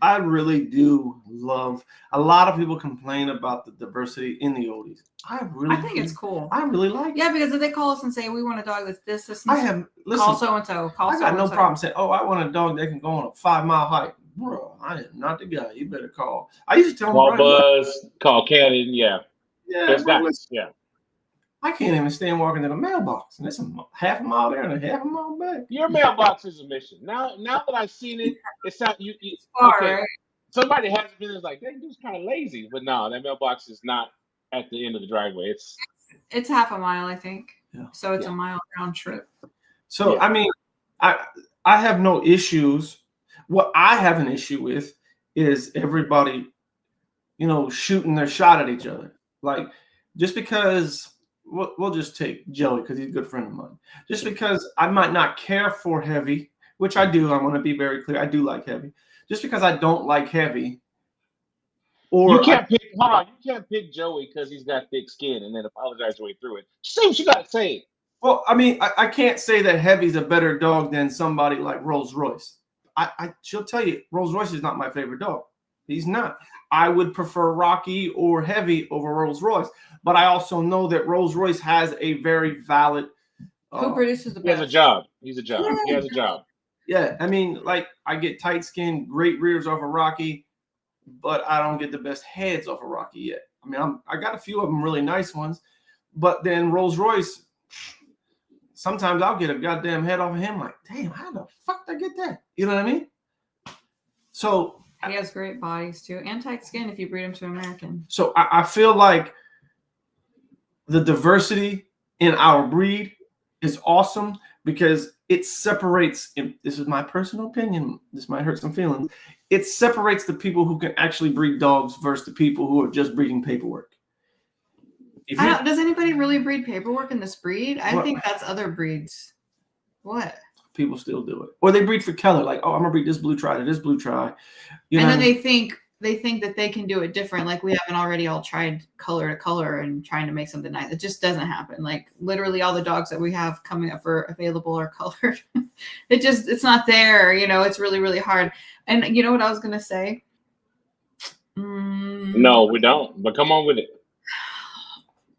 I really do love. A lot of people complain about the diversity in the oldies. I
think it's cool.
I really like.
Yeah, because if they call us and say we want a dog that's this, and
I have. Listen,
call so and so.
I got no problem saying, "Oh, I want a dog that can go on a 5-mile hike." Bro, I am not the guy. You better call. I used to tell
Call
them,
Buzz, call Cannon, yeah.
Yeah,
Bro, yeah.
I can't even stand walking to the mailbox, and it's a half a mile there and a half a mile back.
Your mailbox is a mission. Now that I've seen it, it's not you.
Okay.
Right? Somebody has been like, that dude's kind of lazy, but no, that mailbox is not at the end of the driveway.
It's half a mile, I think.
Yeah.
So it's a mile round trip.
So I mean, I have no issues. What I have an issue with is everybody, shooting their shot at each other. Like, just because we'll just take Joey because he's a good friend of mine. Just because I might not care for heavy, which I do. I want to be very clear. I do like heavy. Just because I don't like heavy, or
you can't pick Joey because he's got thick skin and then apologize your way through it. Say what you got to say.
Well, I mean, I can't say that Heavy's a better dog than somebody like Rolls Royce. She'll tell you Rolls Royce is not my favorite dog. He's not. I would prefer Rocky or Heavy over Rolls Royce, but I also know that Rolls Royce has a very valid.
Who produces the best?
He has a job. He has a job.
Yeah, I mean, like, I get tight skin, great rears off of Rocky, but I don't get the best heads off of Rocky yet. I mean, I got a few of them really nice ones, but then Rolls Royce, sometimes I'll get a goddamn head off of him. Like, damn, how the fuck did I get that? You know what I mean? So
he has great bodies too, and tight skin if you breed him to American.
So I feel like the diversity in our breed is awesome because it separates. This is my personal opinion. This might hurt some feelings. It separates the people who can actually breed dogs versus the people who are just breeding paperwork.
Does anybody really breed paperwork in this breed? I think that's other breeds. What?
People still do it, or they breed for color. Like, oh, I'm gonna breed this blue tri to this blue tri.
And then they think that they can do it different. Like, we haven't already all tried color to color and trying to make something nice. It just doesn't happen. Like, literally all the dogs that we have coming up for available are colored. It's not there. It's really, really hard. And you know what I was gonna say?
No, we don't. But come on with it.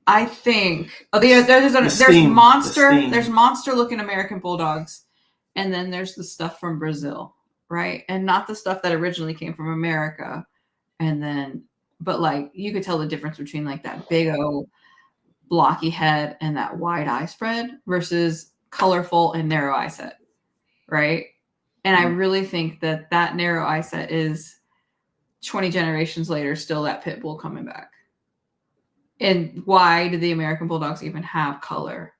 I think there's monster looking American Bulldogs, and then there's the stuff from Brazil. right? And not the stuff that originally came from America. And then, but like you could tell the difference between like that big old blocky head and that wide eye spread versus colorful and narrow eye set, right? And I really think that that narrow eye set is 20 generations later still that pit bull coming back. And why do the American Bulldogs even have color?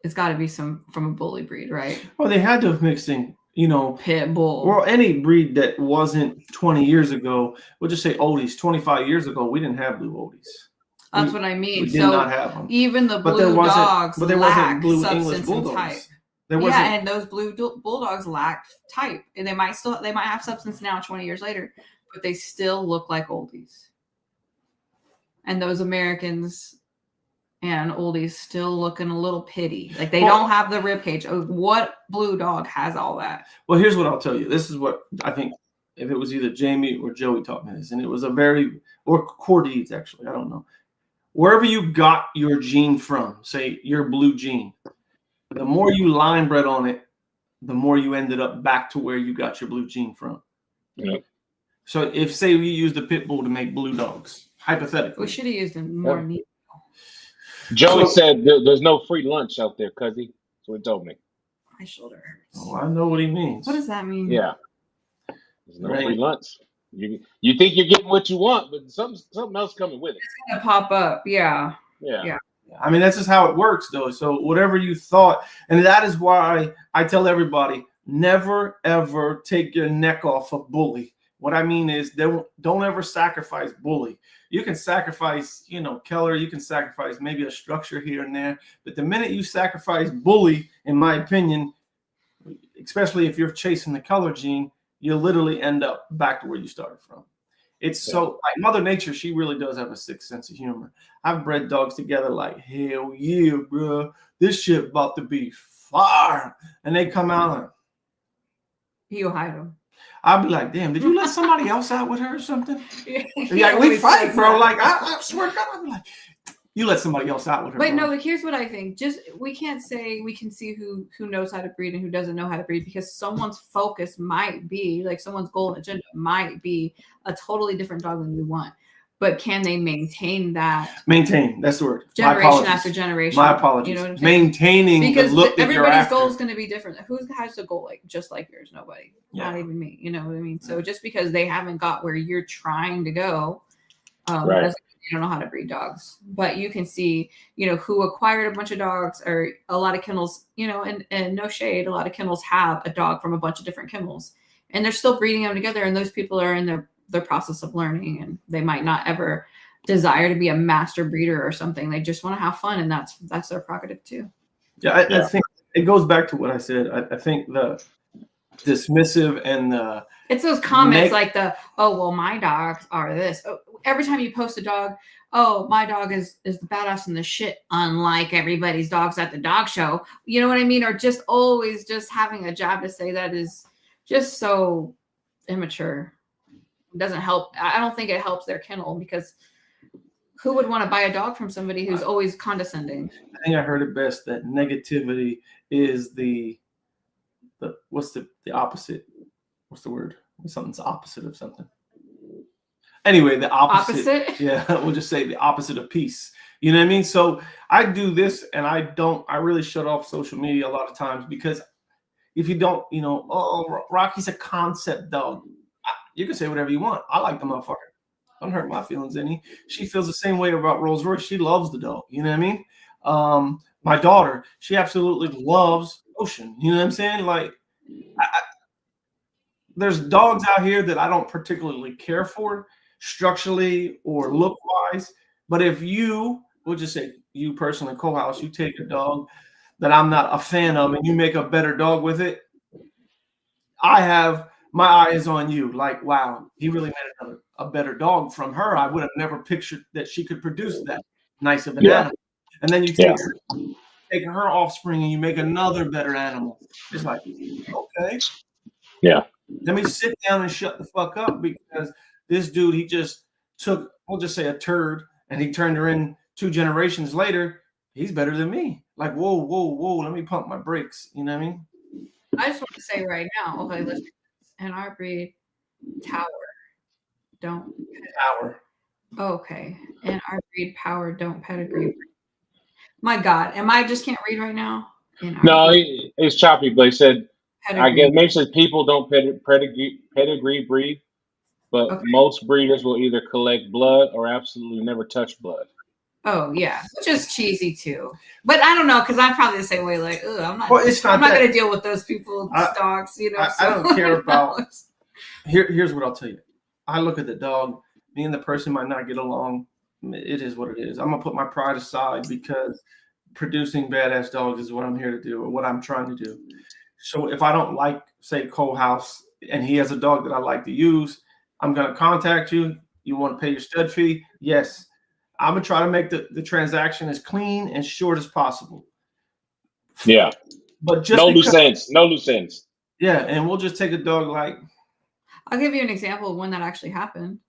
It's got to be some from a bully breed, right?
Well, they had to have mixed in,
pit bull.
or any breed that wasn't 20 years ago. We'll just say oldies. 25 years ago, we didn't have blue oldies.
That's what I mean.
We did not have them.
Even the blue dogs lack
blue
substance
English
and
Bulldogs.
type.
Yeah,
and those blue bulldogs lack type, and they might have substance now 20 years later, but they still look like oldies. And those Americans and oldies still looking a little pitty. Like they don't have the rib cage. What blue dog has all that?
Well, here's what I'll tell you. This is what I think. If it was either Jamie or Joey taught me this, and it was or Cordeeds actually, I don't know. Wherever you got your gene from, say your blue gene, the more you line bred on it, the more you ended up back to where you got your blue gene from.
Yep.
So if, say, we used a pit bull to make blue dogs, hypothetically.
We should have used them more neat.
Joey said there's no free lunch out there, cuzzy. That's what he told me.
My shoulder hurts.
Oh, I know what he means.
What does that mean?
Yeah. There's no free lunch. You think you're getting what you want, but something else coming with it.
It's gonna pop up. Yeah.
I mean, that's just how it works, though. So whatever you thought, and that is why I tell everybody, never, ever take your neck off a bully. What I mean is don't ever sacrifice bully. You can sacrifice, Keller, you can sacrifice maybe a structure here and there. But the minute you sacrifice bully, in my opinion, especially if you're chasing the color gene, you'll literally end up back to where you started from. It's so like Mother Nature, she really does have a sixth sense of humor. I've bred dogs together like, hell yeah, bro. This shit about to be fire. And they come out and
you hide them.
I'll be like, damn, did you let somebody else out with her or something?
Yeah,
we fight, bro. Like, I swear to God, I'll be like, you let somebody else out with her.
But
bro.
no, like, here's what I think. We can't say we can see who knows how to breed and who doesn't know how to breed, because someone's focus might be, like, someone's goal and agenda might be a totally different dog than you want. But can they maintain that?
Maintain, that's the word.
Generation after generation.
My apologies.
You know what I'm saying?
Maintaining
because
the look that you're
everybody's
after.
goal is going to be different. Who has a goal just like yours? Nobody.
Yeah.
Not even me. You know what I mean? So just because they haven't got where you're trying to go,
Right.
doesn't mean you don't know how to breed dogs. But you can see, who acquired a bunch of dogs, or a lot of kennels, and no shade, a lot of kennels have a dog from a bunch of different kennels, and they're still breeding them together. And those people are in their process of learning, and they might not ever desire to be a master breeder or something. They just want to have fun, and that's their prerogative too.
Yeah, I think it goes back to what I said. I think the dismissive and
it's those comments like oh, well, my dogs are this. Oh, every time you post a dog, oh, my dog is the badass in the shit, unlike everybody's dogs at the dog show. You know what I mean? Or just always just having a jab to say that is just so immature. It doesn't help. I don't think it helps their kennel, because who would want to buy a dog from somebody who's always condescending?
I think I heard it best that negativity is the what's the opposite? What's the word? When something's opposite of something. Anyway, the opposite. Yeah, we'll just say the opposite of peace. You know what I mean? So I do this, and I really shut off social media a lot of times, because if you don't, oh, Rocky's a concept dog. You can say whatever you want. I like the motherfucker. Don't hurt my feelings any. She feels the same way about Rolls Royce. She loves the dog. You know what I mean? My daughter, she absolutely loves Ocean. You know what I'm saying? Like, there's dogs out here that I don't particularly care for structurally or look wise. But if we'll just say you personally, Colehouse, you take a dog that I'm not a fan of and you make a better dog with it, I have my eye is on you. Like, wow, he really made a better dog from her. I would have never pictured that she could produce that nice of an animal. And then you take her offspring and you make another better animal. It's like, okay.
Yeah.
Let me sit down and shut the fuck up, because this dude, he just took, we'll just say, a turd, and he turned her in 2 generations later. He's better than me. Like, whoa, let me pump my brakes. You know what I mean?
I just want to say right now, okay, listen, and our breed, Tower, don't.
Power.
Okay, and our breed, Power, don't pedigree. My God, am I just can't read right now?
No, it's choppy, but he said, I
Pedigree.
guess maybe said people don't pedigree breed, but
Okay.
most breeders will either collect blood or absolutely never touch blood.
Oh yeah, which is cheesy too. But I don't know because I'm probably the same way. Like, ugh, I'm not.
Well, it's not
I'm not
that-
going to deal with those people's dogs. You know,
I don't care about. Here's what I'll tell you. I look at the dog. Me and the person might not get along. It is what it is. I'm gonna put my pride aside because producing badass dogs is what I'm here to do, or what I'm trying to do. So if I don't like, say, Cole House, and he has a dog that I like to use, I'm gonna contact you. You want to pay your stud fee? Yes. I'm gonna try to make the transaction as clean and short as possible.
Yeah.
But just
no
because,
loose ends. No loose ends.
yeah, and we'll just take a dog like.
I'll give you an example of when that actually happened.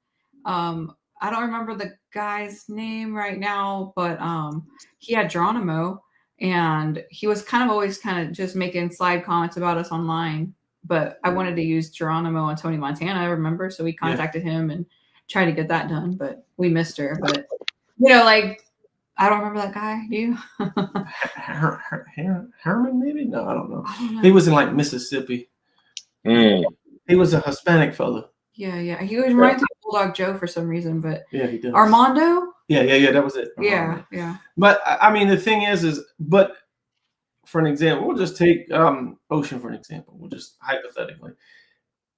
I don't remember the guy's name right now, but he had Geronimo, and he was always just making slide comments about us online. But I wanted to use Geronimo and Tony Montana, I remember, so we contacted him and tried to get that done, but we missed her. But like, I don't remember that guy. Do you?
Herman, maybe? No, I don't know. He was in like Mississippi. He was a Hispanic fella.
Yeah. He was right to Bulldog Joe for some reason, but
yeah, he does.
Armando?
Yeah, that was it.
Armando. Yeah.
But I mean, the thing is, but for an example, we'll just take Ocean for an example. We'll just hypothetically.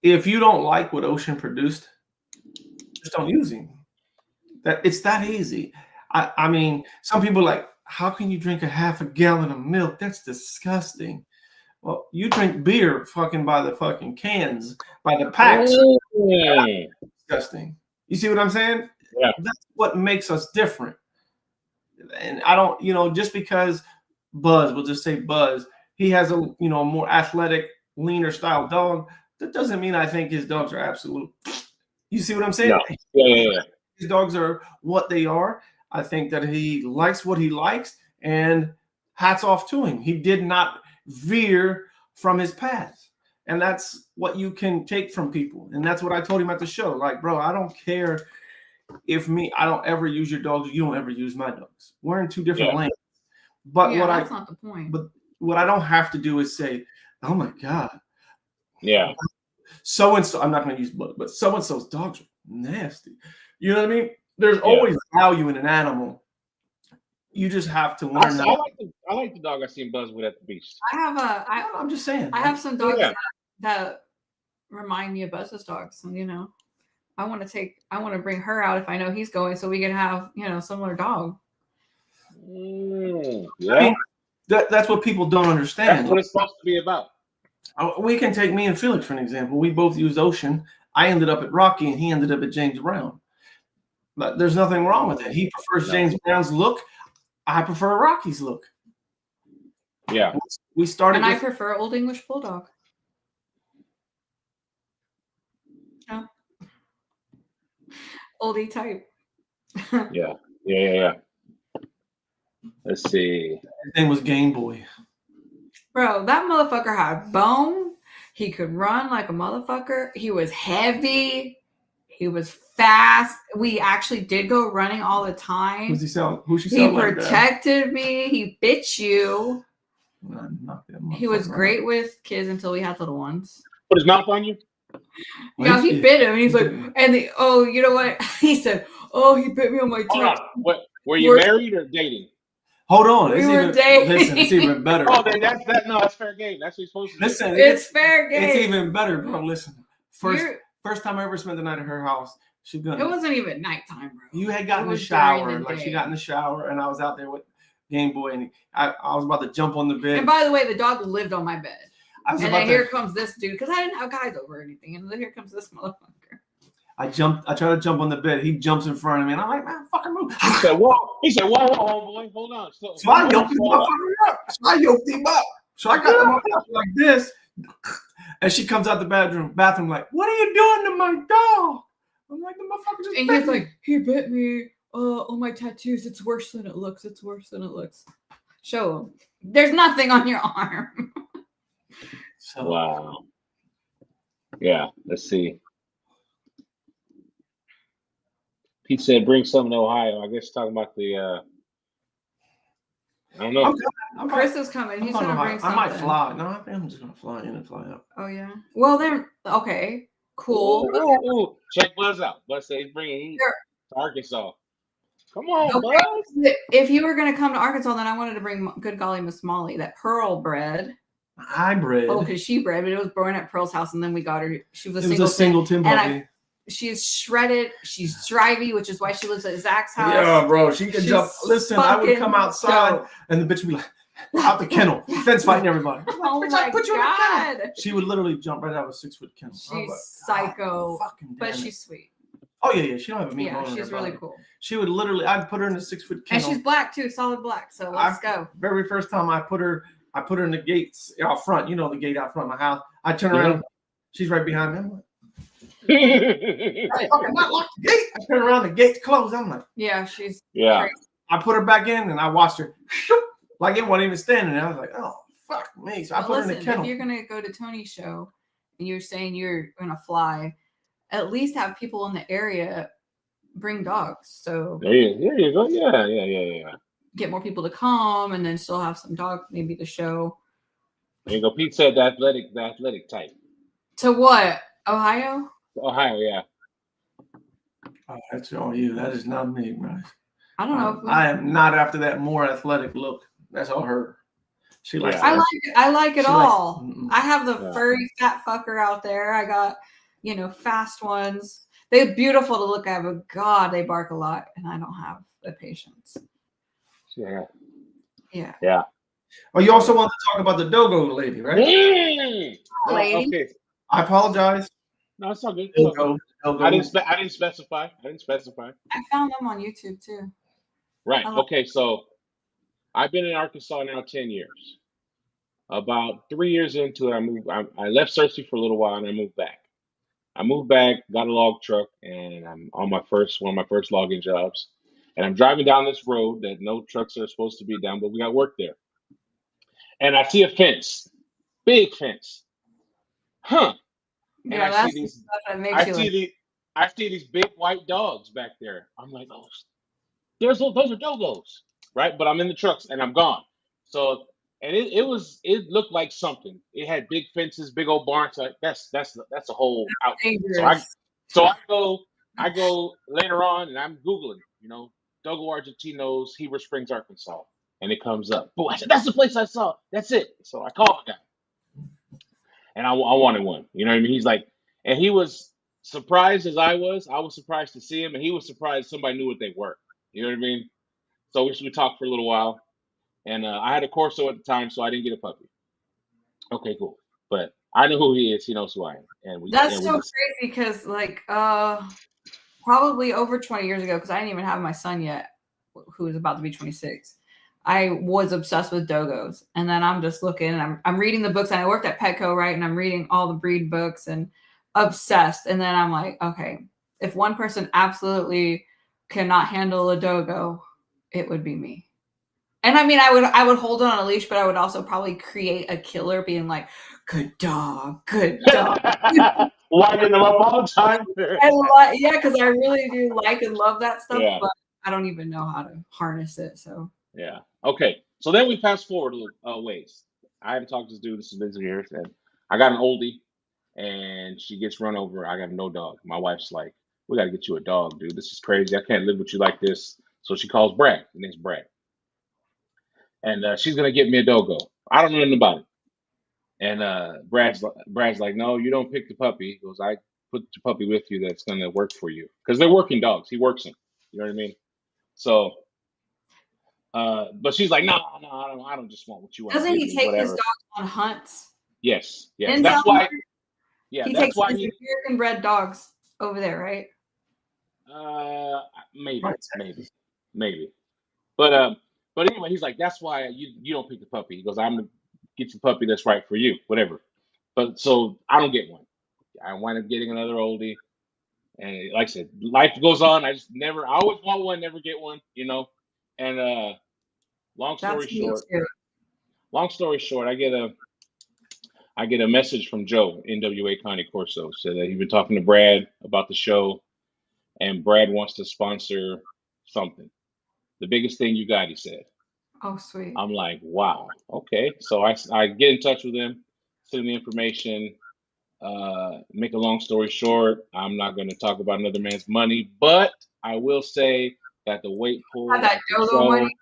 If you don't like what Ocean produced, just don't use him. It's that easy. I mean, some people are like, how can you drink a half a gallon of milk? That's disgusting. Well, you drink beer fucking by the fucking cans, by the packs. Disgusting. You see what I'm saying?
Yeah.
That's what makes us different. And I don't, just because Buzz, we'll just say Buzz, he has a, more athletic, leaner style dog. That doesn't mean I think his dogs are absolute. You see what I'm saying?
No. Yeah.
His dogs are what they are. I think that he likes what he likes, and hats off to him. He did not veer from his path. And that's what you can take from people. And that's what I told him at the show. Like, bro, I don't care if I don't ever use your dogs, you don't ever use my dogs. We're in two different lanes. But
that's not the point.
But what I don't have to do is say, oh my God.
Yeah.
So and so, I'm not going to use blood, but so and so's dogs are nasty. You know what I mean? There's always value in an animal. You just have to learn that.
I like the dog I seen Buzz with at the beach.
I'm just saying.
I have some dogs that remind me of Buzz's dogs. And, I want to bring her out if I know he's going, so we can have, similar dog.
Yeah.
I mean, that's what people don't understand.
That's what it's supposed to be about.
We can take me and Felix for an example. We both used Ocean. I ended up at Rocky, and he ended up at James Brown. But there's nothing wrong with it. He prefers James Brown's look. I prefer Rocky's look.
Yeah.
We started.
And I prefer Olde English Bulldogge. Yeah. Oldie type.
Yeah. Let's see.
His name was Game Boy.
Bro, that motherfucker had bone. He could run like a motherfucker. He was heavy. He was fast. We actually did go running all the time.
Who's he sound? Who she
He
sound like?
protected me. He bit you. He was great with kids until we had little ones.
Put his mouth on you?
Yeah, he bit him. And he's like, you know what? He said, he bit me on my
Hold
tooth.
on. What, were you married or dating?
Hold on.
We were dating.
Listen, it's even better.
Oh, then that's fair game. That's what you're supposed to do.
Listen,
it's fair game.
It's even better, bro. Listen. First time I ever spent the night at her house, it
wasn't even nighttime, bro.
You had gotten in the shower. Like, she got in the shower, and I was out there with Game Boy, and I was about to jump on the bed.
And by the way, the dog lived on my bed. Here comes this dude, because I didn't have guys over or anything. And then here comes this motherfucker. I
try to jump on the bed. He jumps in front of me, and I'm like, man, fucking move.
He said, whoa, homeboy, hold on.
So I yoked him up. So I got him up like this. And she comes out the bathroom like, what are you doing to my dog? I'm like, the motherfucker just
bit me. He's like, he bit me on my tattoos. It's worse than it looks. Show him. There's nothing on your arm.
So,
wow. Yeah. Let's see. Pete said, "Bring some to Ohio." I guess talking about the. I don't know.
I'm
Chris is coming. He's gonna bring
I
something.
might fly. No, I think I'm just gonna fly in and fly out.
Oh yeah. Well, then okay, cool.
Ooh. Check Buzz out. Buzz said he's bringing heat to Arkansas. Come on,
Okay.
Buzz.
If you were gonna come to Arkansas, then I wanted to bring good golly Miss Molly, that Pearl bred.
Hybrid.
Oh, because she bred, but it was born at Pearl's house, and then we got her. She was
It was a singleton puppy.
She's shredded. She's drivey, which is why she lives at Zach's house.
Yeah, bro. She could jump. Listen, I would come outside
dope.
and the bitch would be like, out the kennel, fence fighting everybody. Like,
Oh
bitch,
my
I put you in the kennel.
God.
She would literally jump right out of a 6-foot kennel. I was
She's
like,
psycho,
fucking
but
damn it.
she's sweet.
Oh yeah. She don't have a mean
Yeah,
bone in
she's
her
really
body.
cool.
She would literally. I'd put her in a 6-foot
And
kennel.
she's black too, solid black. So let's go.
Very first time I put her in the gates out front. You know the gate out front of my house. I turn around. She's right behind me. I'm like, hey, fucking not lock the gate. I turn around, the gate's closed. I'm like,
Yeah, she's
Yeah.
crazy.
I put her back in and I watched her like it wasn't even standing there. I was like, oh fuck me. So I put her in the kennel.
If you're gonna go to Tony's show and you're saying you're gonna fly, at least have people in the area bring dogs. So
There you go. Yeah.
get more people to come and then still have some dogs maybe to show.
There you go. Pete said the athletic type.
To what? Ohio?
Ohio, yeah.
Oh, that's all you. That is not me, guys.
I don't know.
I am not after that more athletic look. That's all her. She likes.
I like it
She
all.
likes-
I have the furry fat fucker out there. I got, fast ones. They're beautiful to look at, but God, they bark a lot, and I don't have the patience.
Yeah.
Yeah.
Oh, you also want to talk about the Dogo lady, right?
Lady.
Okay.
I apologize.
No, it's all good.
Dogo.
I didn't specify.
I found them on YouTube too.
Right.
I love-
Okay. So I've been in Arkansas now 10 years. About 3 years into it, I left Searcy for a little while and I moved back. Got a log truck, and I'm on one of my first logging jobs. And I'm driving down this road that no trucks are supposed to be down, but we got work there. And I see a fence, big fence. Huh. And
Yeah,
I
that's
see
the
these
stuff that makes
I
you
see
like,
I see these big white dogs back there. I'm like, oh, those are Dogos, right? But I'm in the trucks and I'm gone. So, and it looked like something. It had big fences, big old barns. Like that's a whole outfit.
dangerous.
So I go later on and I'm Googling, Dogo Argentinos, Heber Springs, Arkansas, and it comes up. Boy, I said, that's the place I saw. That's it. So I called the guy, and I wanted one. You know what I mean? He's like, and he was surprised as I was. I was surprised to see him, and he was surprised somebody knew what they were. You know what I mean? So we talked for a little while, and I had a Corso at the time, so I didn't get a puppy. Okay, cool. But I know who he is. He knows who I am, and
That's so crazy because probably over 20 years ago, because I didn't even have my son yet, who was about to be 26. I was obsessed with Dogos, and then I'm just looking, and I'm reading the books, and I worked at Petco, right? And I'm reading all the breed books and obsessed. And then I'm like, okay, if one person absolutely cannot handle a Dogo, it would be me. And I mean, I would hold it on a leash, but I would also probably create a killer, being like, good dog, good dog.
winding them up all the time.
Yeah, because I really do like and love that stuff,
Yeah.
but I don't even know how to harness it. So
Yeah. Okay. So then we fast forward a ways. I haven't talked to this dude. This has been some years, and I got an oldie, and she gets run over. I got no dog. My wife's like, "We got to get you a dog, dude. This is crazy. I can't live with you like this." So she calls Brad. His name's Brad, and she's gonna get me a Dogo. I don't know nothing about it. And Brad's like, "No, you don't pick the puppy." He goes, "I put the puppy with you that's gonna work for you because they're working dogs. He works them. You know what I mean?" So. But she's like, no, I don't just want what you want.
doesn't he take
whatever.
his dogs on hunts?
Yes.
In
That's why.
Delaware?
Yeah,
He
that's
takes
why
his
he.
American bred dogs over there, right?
Maybe. But anyway, he's like, that's why you don't pick the puppy. He goes, I'm gonna get you the puppy that's right for you, whatever. But so I don't get one. I wind up getting another oldie, and like I said, life goes on. I always want one, never get one, And long story
That's me
short.
too.
Long story short, I get a message from Joe, NWA Connie Corso, said that he's been talking to Brad about the show, and Brad wants to sponsor something. The biggest thing you got, he said.
Oh, sweet.
I'm like, wow, okay. So I get in touch with him, send him the information. Make a long story short, I'm not going to talk about another man's money, but I will say that the weight pool
Got that
at the
Dogo
show,
money.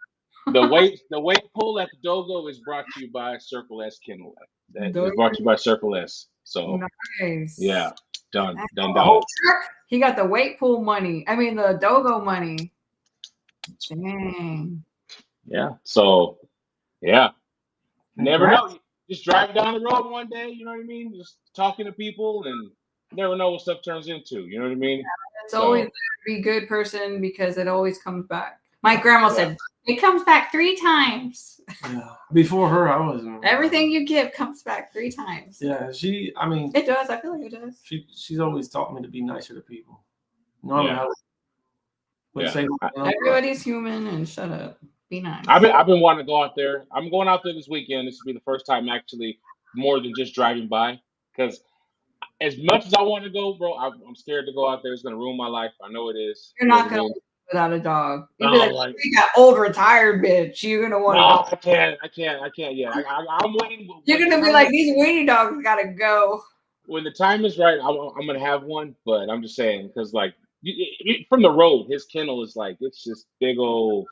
the weight pool at the Dogo is brought to you by Circle S Kennel. That is brought to you by Circle S. So
Nice.
yeah, done
The
done.
whole truck. He got the weight pool money. I mean, the Dogo money. Dang.
Yeah. So yeah, never
Congrats.
know. Just drive down the road one day. You know what I mean? Just talking to people, and never know what stuff turns into. You know what I mean?
It's always be a good person because it always comes back. My grandma said it comes back 3 times.
Yeah. Before her, I was
Everything you give comes back 3 times.
Yeah, I mean,
It does. I feel like it does.
she's always taught me to be nicer to people. Normally,
Yeah.
I would
Yeah.
say,
Everybody's human and shut up. Be nice.
I've been wanting to go out there. I'm going out there this weekend. This will be the first time actually more than just driving by. Because as much as I want to go, bro, I'm scared to go out there. It's gonna ruin my life. I know it is.
You're not gonna live without a dog. You'd be
No,
like, you got old retired bitch. You're gonna want to go.
I can't yet. I'm waiting.
You're gonna be like, these weenie dogs gotta go.
When the time is right, I'm gonna have one. But I'm just saying because like from the road, his kennel is like it's just big old.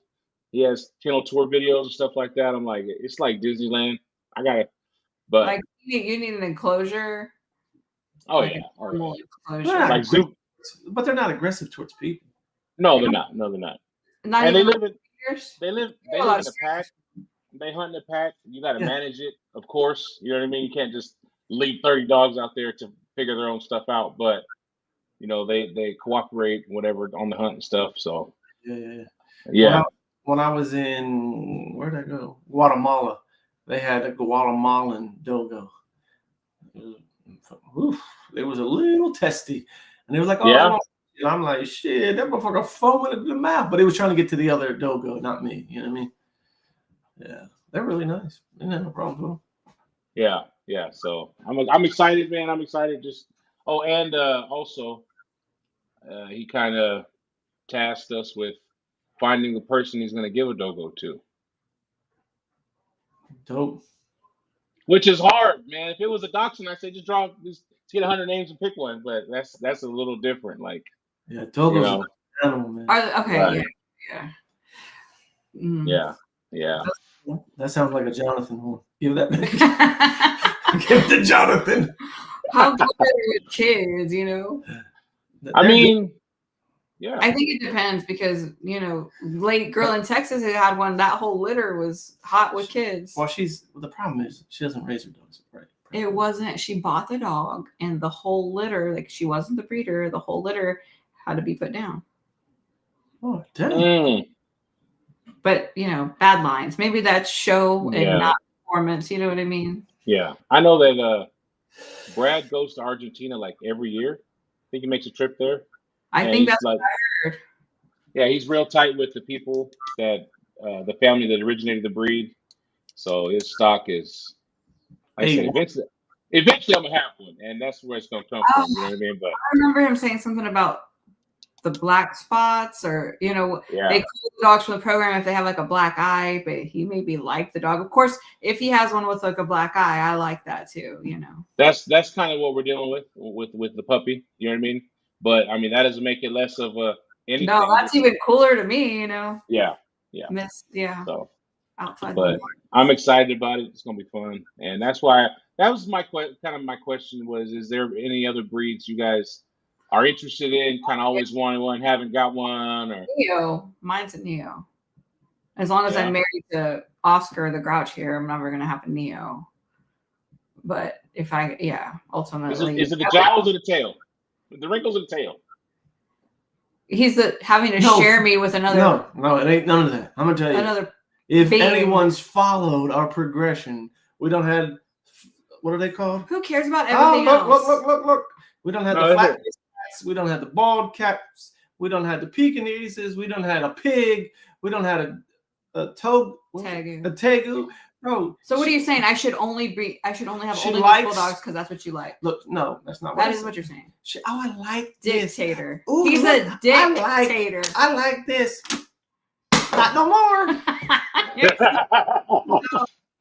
He has kennel tour videos and stuff like that. I'm like, it's like Disneyland. I gotta, but
Like you need an enclosure.
oh
like
yeah,
normal enclosure.
Yeah.
like zoo.
but they're not aggressive towards people.
No, they're not. No, they're not.
Not
And they
even
live in
years.
they live
a lot
in
of
a pack. They hunt in a pack. You got to
Yeah.
manage it, of course. You know what I mean. You can't just leave 30 dogs out there to figure their own stuff out. But you know they cooperate, whatever, on the hunt and stuff. So
Yeah. When I was in, where'd I go? Guatemala. They had a Guatemalan Dogo. It was a little testy. And they were like, oh,
Yeah.
And I'm like, shit, that motherfucker foaming at the mouth. But he was trying to get to the other Dogo, not me. You know what I mean? Yeah. They're really nice. They have no problem with them.
Yeah. So I'm excited, man. I'm excited. Just and also he kind of tasked us with finding the person he's going to give a Dogo to,
Dope.
which is hard, man. If it was a dachshund, I say just get 100 names and pick one. But that's a little different. Like
Yeah, Dogo's an animal, man.
Okay,
Right.
yeah. Mm.
Yeah.
That sounds like a Jonathan one. Give that give it to Jonathan.
How good are you with kids, you know?
I mean, yeah.
I think it depends because, you know, lady girl in Texas who had one, that whole litter was hot with kids.
Well, the problem is she doesn't raise her dogs, right?
It wasn't, she bought the dog and the whole litter, like she wasn't the breeder, the whole litter had to be put down.
Oh, damn.
Mm.
But, you know, bad lines. Maybe that's show and not performance. You know what I mean?
Yeah. I know that Brad goes to Argentina like every year. I think he makes a trip there.
I think that's like, what I heard.
Yeah, he's real tight with the people that the family that originated the breed. So his stock is, like I said, eventually I'm gonna have one, and that's where it's gonna come from. You know what I mean? But
I remember him saying something about the black spots, or you know, they call the dogs from the program if they have like a black eye, but he maybe liked the dog. Of course, if he has one with like a black eye, I like that too. You know,
that's kind of what we're dealing with the puppy. You know what I mean? But I mean that doesn't make it less of anything.
No, that's even cooler to me. You know.
Yeah.
So outside.
But I'm excited about it. It's gonna be fun, and that's why that was my question was: is there any other breeds you guys are interested in? Kind of always wanted one, haven't got one, or
Neo. Mine's a Neo. As long as I'm married to Oscar the Grouch here, I'm never gonna have a Neo. But if ultimately,
is it the jowls or the tail? The wrinkles or the tail?
He's having to share me with another.
No, it ain't none of that. I'm gonna tell you. If anyone's followed our progression, we don't have. What are they called?
Who cares about everything else?
Look. We don't have the flat cats. We don't have the bald cats. We don't have the Pekingeses. We don't have a pig. We don't have a tegu. Bro.
So what are you saying? I should only have
She
Olde English
likes-
Bulldogs because that's what you like.
Look, no, that's not
That
I
is
said.
what you're saying.
I like this.
Dictator.
Ooh,
He's
look,
a dictator.
I like this. Not no more.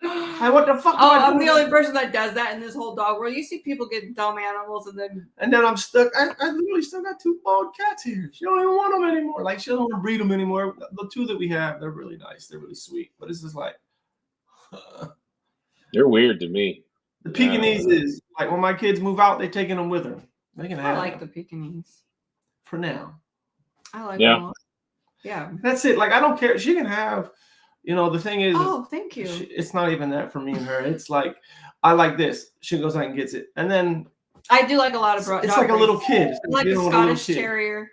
Hey, what the fuck?
I'm the only person that does that in this whole dog world. You see people get dumb animals and then
I'm stuck. I literally still got 2 bald cats here. She don't even want them anymore. Like, she don't want to breed them anymore. The 2 that we have, they're really nice. They're really sweet. But it's just like
They're weird to me.
the Pekingese is like when my kids move out, they're taking them with them. They can have
I like
them
the Pekingese.
for now.
I like
Yeah.
them all. Yeah.
That's it. Like, I don't care. She can have. The thing is,
Oh, thank you.
it's not even that for me and her. It's like, I like this. She goes out and gets it, and then
I do like a lot of
it's like a little kid. It's
I like a
dealing with
Scottish
little kid.
Terrier.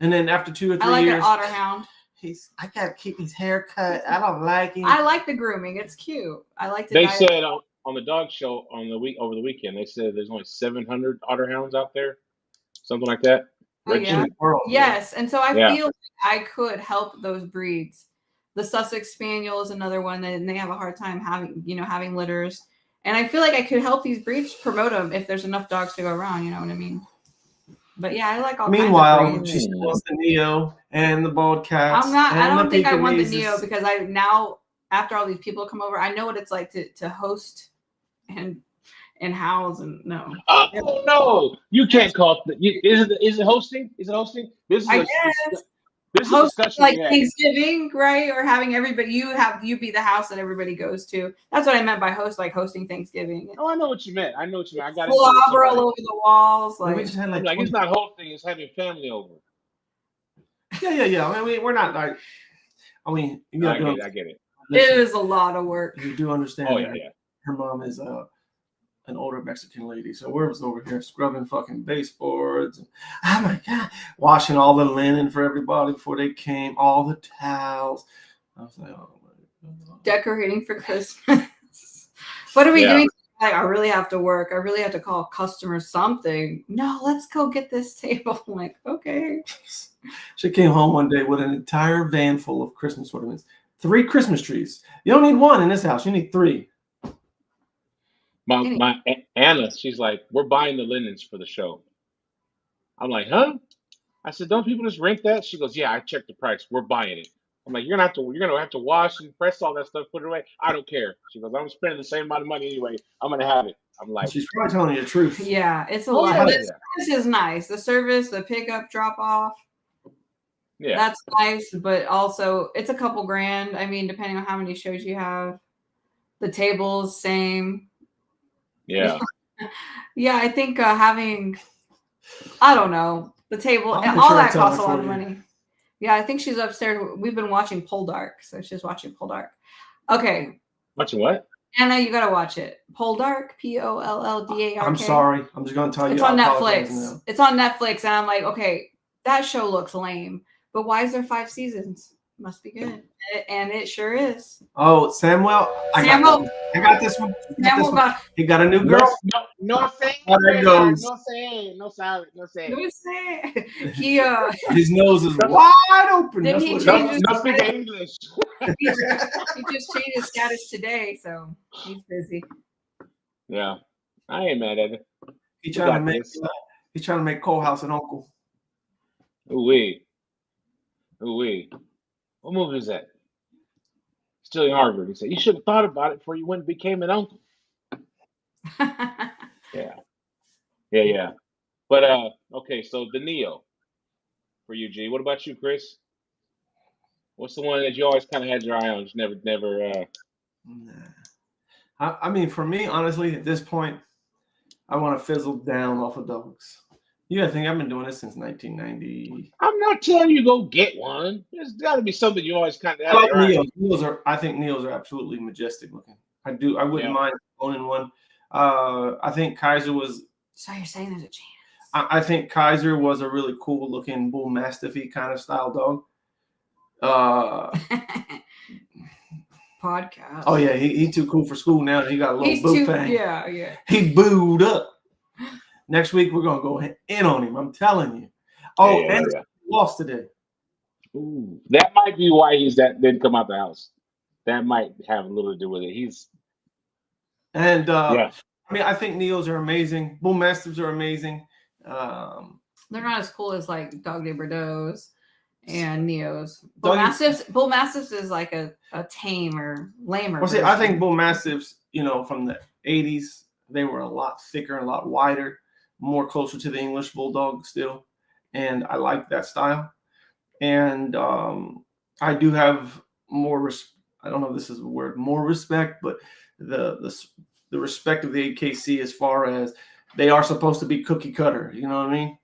And then after 2 or 3
I like
years,
an Otter Hound.
I gotta keep his hair cut. I don't like him.
I like the grooming. It's cute. I like to.
They said on the dog show over the weekend, they said there's only 700 otter hounds out there, something like that.
Oh, yeah.
In the world,
Yes, and so I
Yeah.
feel like I could help those breeds. The Sussex Spaniel is another one that they have a hard time having litters. And I feel like I could help these breeds promote them if there's enough dogs to go around. You know what I mean? But yeah, I like all
Meanwhile,
kinds of breeds.
she still wants the Neo and the bald cats.
I don't think I want the
Pekingese.
Neo because after all these people come over, I know what it's like to host and house and no.
Oh no! You can't call it. Is it hosting? Is it hosting? This is
I
a,
guess.
this is a
Host
discussion
like
we had.
Thanksgiving, right? Or having everybody you be the house that everybody goes to. That's what I meant by host, like hosting Thanksgiving.
Oh, I know what you meant. I got
Slobber all over the walls.
We
Like
just had
I'm
like
like,
20
it's not hosting, it's having family over.
Yeah. I mean, we're not like. I mean, you
No,
gotta
I get it.
it is a lot of work.
You do understand.
Oh
that
yeah.
Her mom is an older Mexican lady, so we're just over here scrubbing fucking baseboards. And, oh my god, washing all the linen for everybody before they came, all the towels. I was like, oh my god.
Decorating for Christmas. What are we
Yeah.
doing? Like, I really have to work. I really have to call customers something. No, let's go get this table. I'm like, okay.
She came home one day with an entire van full of Christmas ornaments. 3 Christmas trees. You don't need 1 in this house. You need 3.
My Anna, she's like, we're buying the linens for the show. I'm like, huh? I said, don't people just rent that? She goes, yeah, I checked the price. We're buying it. I'm like, you're gonna have to wash and press all that stuff, put it away. I don't care. She goes, I'm spending the same amount of money anyway. I'm gonna have it. I'm like,
She's probably telling you the truth.
Yeah, it's a
oh,
lot.
yeah,
The
yeah.
service is nice. The service, the pickup, drop off.
Yeah.
That's nice, but also it's a couple grand. I mean, depending on how many shows you have. The tables, same.
Yeah.
Yeah, I think having, I don't know, the table,
I'll
and
make
all
sure I
that
tell
costs a
her
lot
for
of
you.
money. Yeah, I think she's upstairs. We've been watching Poldark, so she's watching Poldark. Okay,
Watching what?
Anna, you gotta watch it. Poldark, Polldark.
I'm sorry. I'm just gonna tell you.
It's on
I apologize
Netflix.
now.
It's on Netflix, and I'm like, okay, that show looks lame, but why is there 5 seasons? Must be good, and it sure is.
Oh, Samuel. I got this one.
Samuel got
He got a new girl.
No saying.
How that goes.
No saying. No sorry. No saying.
he
His nose is wide open.
Did
That's
he
what it
change
is.
his-
No speak English.
he just changed his status today, so he's busy.
Yeah. I ain't mad at it.
He's trying to make Cole House an uncle.
Ooh-wee. Ooh-wee. What movie is that? Still in Harvard. He said, you should have thought about it before you went and became an uncle. Yeah. But okay, so the Neo for you, G. What about you, Chris? What's the one that you always kind of had your eye on? Just never
Nah. I mean, for me, honestly, at this point, I want to fizzle down off of dogs. You gotta think I've been doing this since 1990.
I'm not telling you go get one. There's got to be something you always kind of
I like Neos. I think Neos are absolutely majestic looking. I do. I wouldn't mind owning one. I think Kaiser was.
So you're saying there's a chance?
I think Kaiser was a really cool looking bull mastiffy kind of style dog.
Podcast.
Oh yeah, he too cool for school now. He got a little boo thing.
Yeah.
He booed up. Next week we're gonna go in on him. I'm telling you. Oh, and lost today.
Ooh, that might be why didn't come out the house. that might have a little to do with it. He's
And
yeah.
I mean, I think Neos are amazing. Bull Mastiffs are amazing.
They're not as cool as like Dog de Bordeaux's and Neos.
Doggy-
Bull Mastiffs is like a tame or lamer.
Well, see, I think
version.
Bull Mastiffs, from the 80s, they were a lot thicker, a lot wider, more closer to the English Bulldog still. And I like that style. And I do have more, I don't know if this is a word, more respect, but the respect of the AKC as far as they are supposed to be cookie cutter. You know what I mean?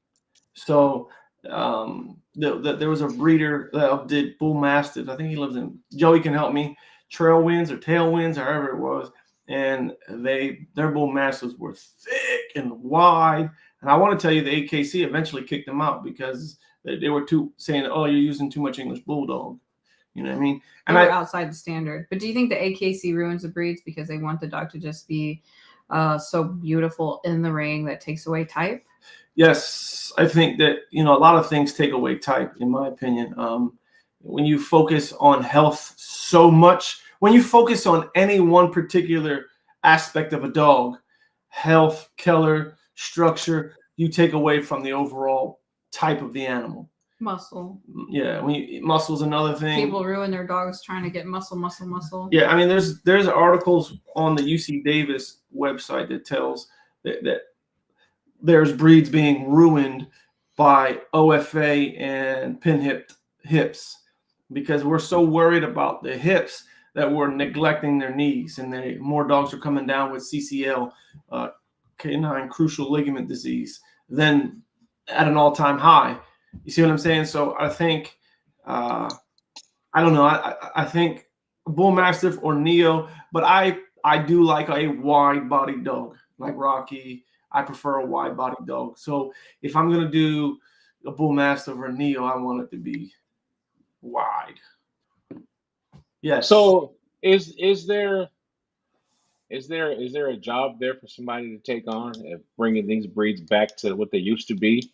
So there was a breeder that did Bull Mastiffs. I think he lives in, Joey can help me, Trailwinds or Tailwinds, however it was. And their Bull Mastiffs were thick and wide. And I want to tell you, the AKC eventually kicked them out because they were saying, "Oh, you're using too much English Bulldog." You know what I mean? And
They were outside the standard. But do you think the AKC ruins the breeds because they want the dog to just be so beautiful in the ring that takes away type?
Yes, I think that a lot of things take away type, in my opinion. When you focus on health so much, when you focus on any one particular aspect of a dog, health, color, structure, you take away from the overall type of the animal.
Muscle.
Yeah, muscle's another thing.
People ruin their dogs trying to get muscle.
Yeah, I mean, there's articles on the UC Davis website that tells that there's breeds being ruined by OFA and pin hips because we're so worried about the hips that we're neglecting their knees, and more dogs are coming down with CCL, canine crucial ligament disease, than at an all-time high. You see what I'm saying? So I think, I don't know. I think Bull Mastiff or Neo, but I do like a wide-bodied dog like Rocky. I prefer a wide-bodied dog. So if I'm gonna do a Bull Mastiff or a Neo, I want it to be wide. Yes.
So is there a job there for somebody to take on of bringing these breeds back to what they used to be,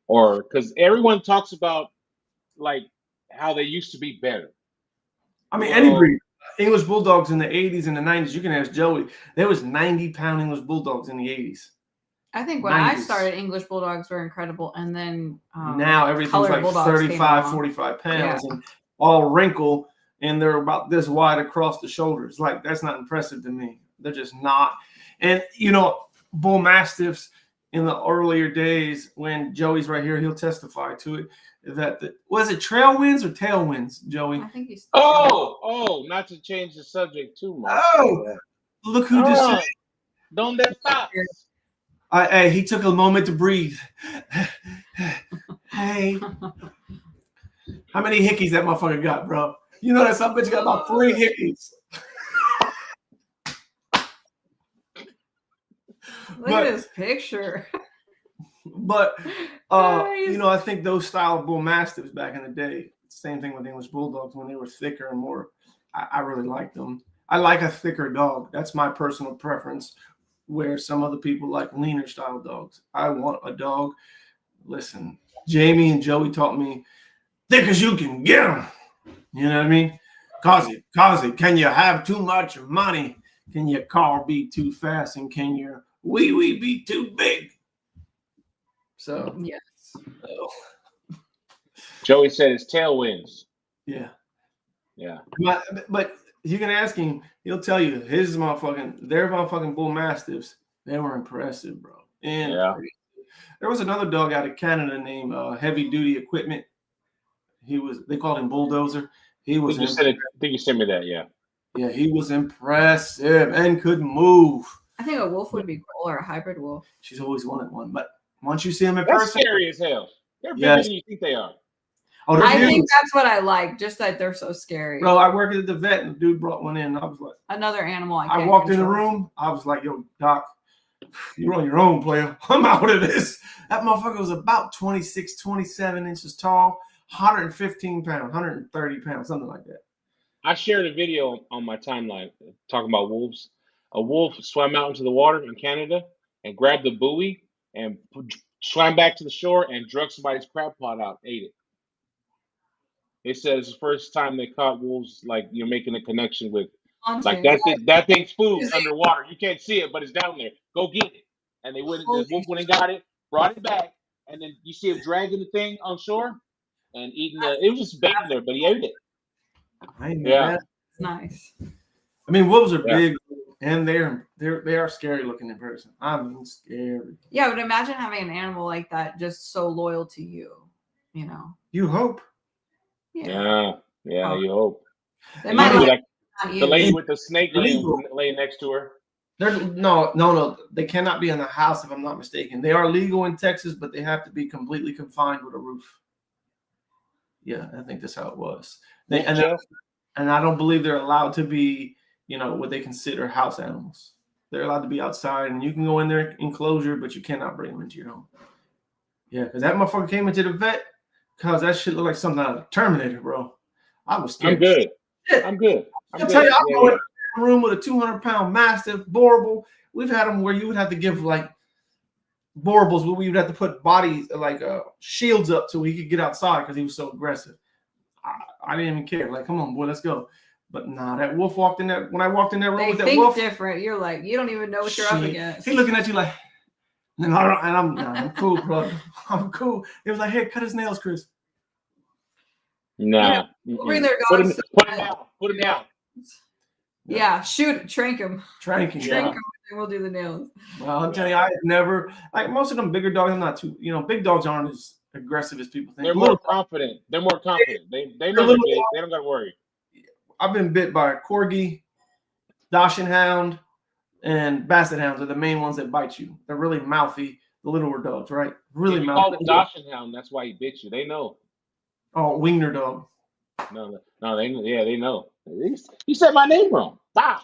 or because everyone talks about like how they used to be better?
I mean, any breed. English Bulldogs in the 80s and the 90s, you can ask Joey. There was 90-pound English Bulldogs in the 80s.
I think when
90s.
I started, English Bulldogs were incredible. And then
now everything's like
Bulldogs
35, 45 pounds and all wrinkle, and they're about this wide across the shoulders. Like, that's not impressive to me. They're just not. And, Bull Mastiffs in the earlier days, when Joey's right here, he'll testify to it, was it Trailwinds or Tailwinds, Joey?
I think he's.
Not to change the subject too much.
Oh, look who just.
Don't let stop.
Hey, he took a moment to breathe. Hey. How many hickeys that motherfucker got, bro? You know that some bitch got about 3 hickeys.
Look at his picture.
But, I think those style of Bull Mastiffs back in the day, same thing with English Bulldogs when they were thicker and more, I really liked them. I like a thicker dog. That's my personal preference, where some other people like leaner style dogs. I want a dog. Listen, Jamie and Joey taught me, thick as you can get them. You know what I mean? Cause it. Can you have too much money? Can your car be too fast? And can your wee be too big? So,
yes.
Joey said it's Tailwinds.
Yeah.
Yeah.
But you can ask him, he'll tell you their motherfucking Bull Mastiffs, they were impressive, bro. And there was another dog out of Canada named Heavy Duty Equipment. They called him Bulldozer. He was.
I think you sent me that. Yeah.
Yeah, he was impressive and could move.
I think a wolf would be cool, or a hybrid wolf.
She's always wanted one, but once you see him in
That's
person,
scary as hell. They're bigger than you think they are.
Oh,
I think that's what I like, just that they're so scary.
Bro, I worked at the vet and the dude brought one in. And I was like,
another animal.
I walked in the room. I was like, yo, Doc, you're on your own, player. I'm out of this. That motherfucker was about 26, 27 inches tall, 115 pounds, 130 pounds, something like that.
I shared a video on my timeline talking about wolves. A wolf swam out into the water in Canada and grabbed the buoy and swam back to the shore and drug somebody's crab pot out, ate it. They said it's the first time they caught wolves. Like you're making a connection with, like
Haunted.
that thing's food
Is it-
underwater. You can't see it, but it's down there. Go get it. And they went. The
Holy
wolf went and got it, brought it back, and then you see him dragging the thing on shore and eating the. It was just baiting there, but he ate it.
I ain't know
Yeah.
that.
Nice.
I mean, wolves are
Yeah.
big, and they are scary looking in person. I mean, scary.
Yeah, but imagine having an animal like that just so loyal to you. You know.
You hope.
Yeah.
Oh.
You hope.
They
And
might
you see,
like
like
not
the
you.
lady with the snake
Illegal.
laying next to her.
There's no. They cannot be in the house if I'm not mistaken. They are legal in Texas, but they have to be completely confined with a roof. Yeah, I think that's how it was.
Wolf jail?
And I don't believe they're allowed to be, what they consider house animals. They're allowed to be outside, and you can go in their enclosure, but you cannot bring them into your home. Yeah, because that motherfucker came into the vet because that shit looked like something out of Terminator, bro. I was scared.
I'm good.
Shit.
I'm good.
I'll tell you, I'm going in a room with a 200-pound mastiff, boarable. We've had them where you would have to give like boarables, where we would have to put bodies like shields up so he could get outside because he was so aggressive. I didn't even care. Like, come on, boy, let's go. But nah, that wolf walked in there. When I walked in that room
They
with that
think
wolf,
different. You're like, you don't even know what you're up
shit,
against.
he looking at you like, and I'm cool, bro. I'm cool. It was like, hey, cut his nails, Chris.
Nah.
We'll bring their
Put him
dogs.
down. Put him down.
Yeah, shoot, trank him.
Tranking.
Yeah.
Trank him, and we'll do the nails.
Well, I'm telling you, I never like most of them bigger dogs. I'm not too, big dogs aren't as aggressive as people think.
They're more confident. They're more confident. They know they're big. They don't got to worry.
I've been bit by a corgi, Dachshund hound, and basset hounds are the main ones that bite you. They're really mouthy, the littler dogs, right? Really
You
mouthy.
call it Dachshund hound. That's why he bit you. They know.
Oh, Wiener dog.
No, they know. Yeah, they know. He said my name wrong. Wow.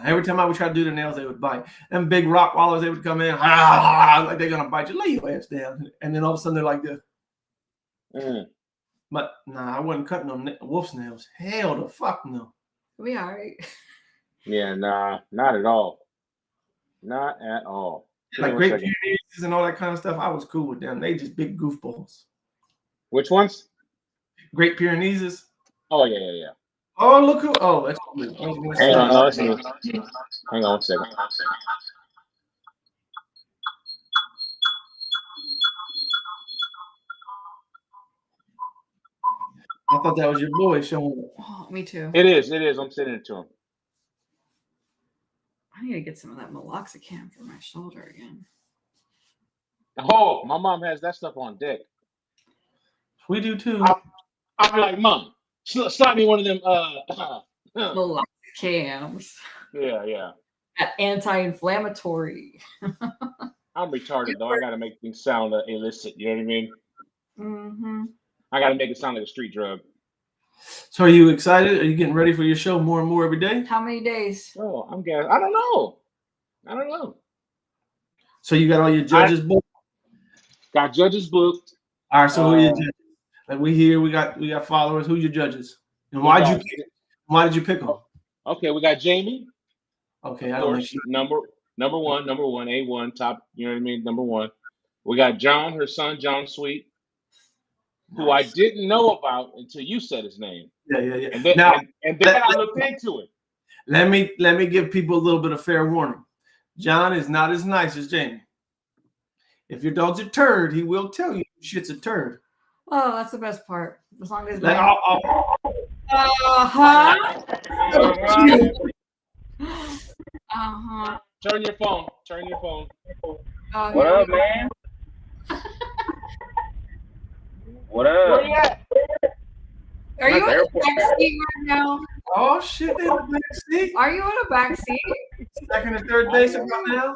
Every time I would try to do the nails, they would bite. And big Rottweilers, they would come in, like they're gonna bite you. Lay your ass down. And then all of a sudden they're like this. But nah, I wasn't cutting them wolf's nails. Hell the fuck no.
We all right.
Yeah, nah, not at all. Not at all.
Like Great Pyrenees and all that kind of stuff. I was cool with them. They just big goofballs.
Which ones?
Great Pyrenees.
Oh yeah.
Oh, look who. Oh, that's cool.
Hang on, no, that's me. Hang on one second.
I thought that was your boy showing.
Oh, me too.
It is. I'm sending it to him.
I need to get some of that meloxicam for my shoulder again.
Oh, my mom has that stuff on deck.
We do too.
I'll be like, Mom, slap me one of them.
Meloxicams.
Yeah.
That anti-inflammatory.
I'm retarded though. I gotta make things sound illicit. You know what I mean?
Mm-hmm.
I gotta make it sound like a street drug.
So are you excited? Are you getting ready for your show more and more every day?
How many days?
Oh, I'm guessing. I don't know.
So you got all your judges booked?
Got judges booked.
All right, so who are your judges? Like we got followers. Who are your judges? And why did you pick them?
Okay, we got Jamie.
Okay,
Of
I don't
course,
think
number one, A1, top, you know what I mean? Number one. We got John, her son, John Sweet, who I didn't know about until you said his name.
Yeah.
And then, I looked into it.
Let me give people a little bit of fair warning. John is not as nice as Jamie. If your dog's a turd, he will tell you shit's a turd.
Oh, that's the best part. As long as
Like,
Turn your phone.
What up, man? What up?
Where you at?
Are you in
Airport.
the back seat right now?
oh shit, they in the back seat.
Are you in a back seat?
Second and third base right now.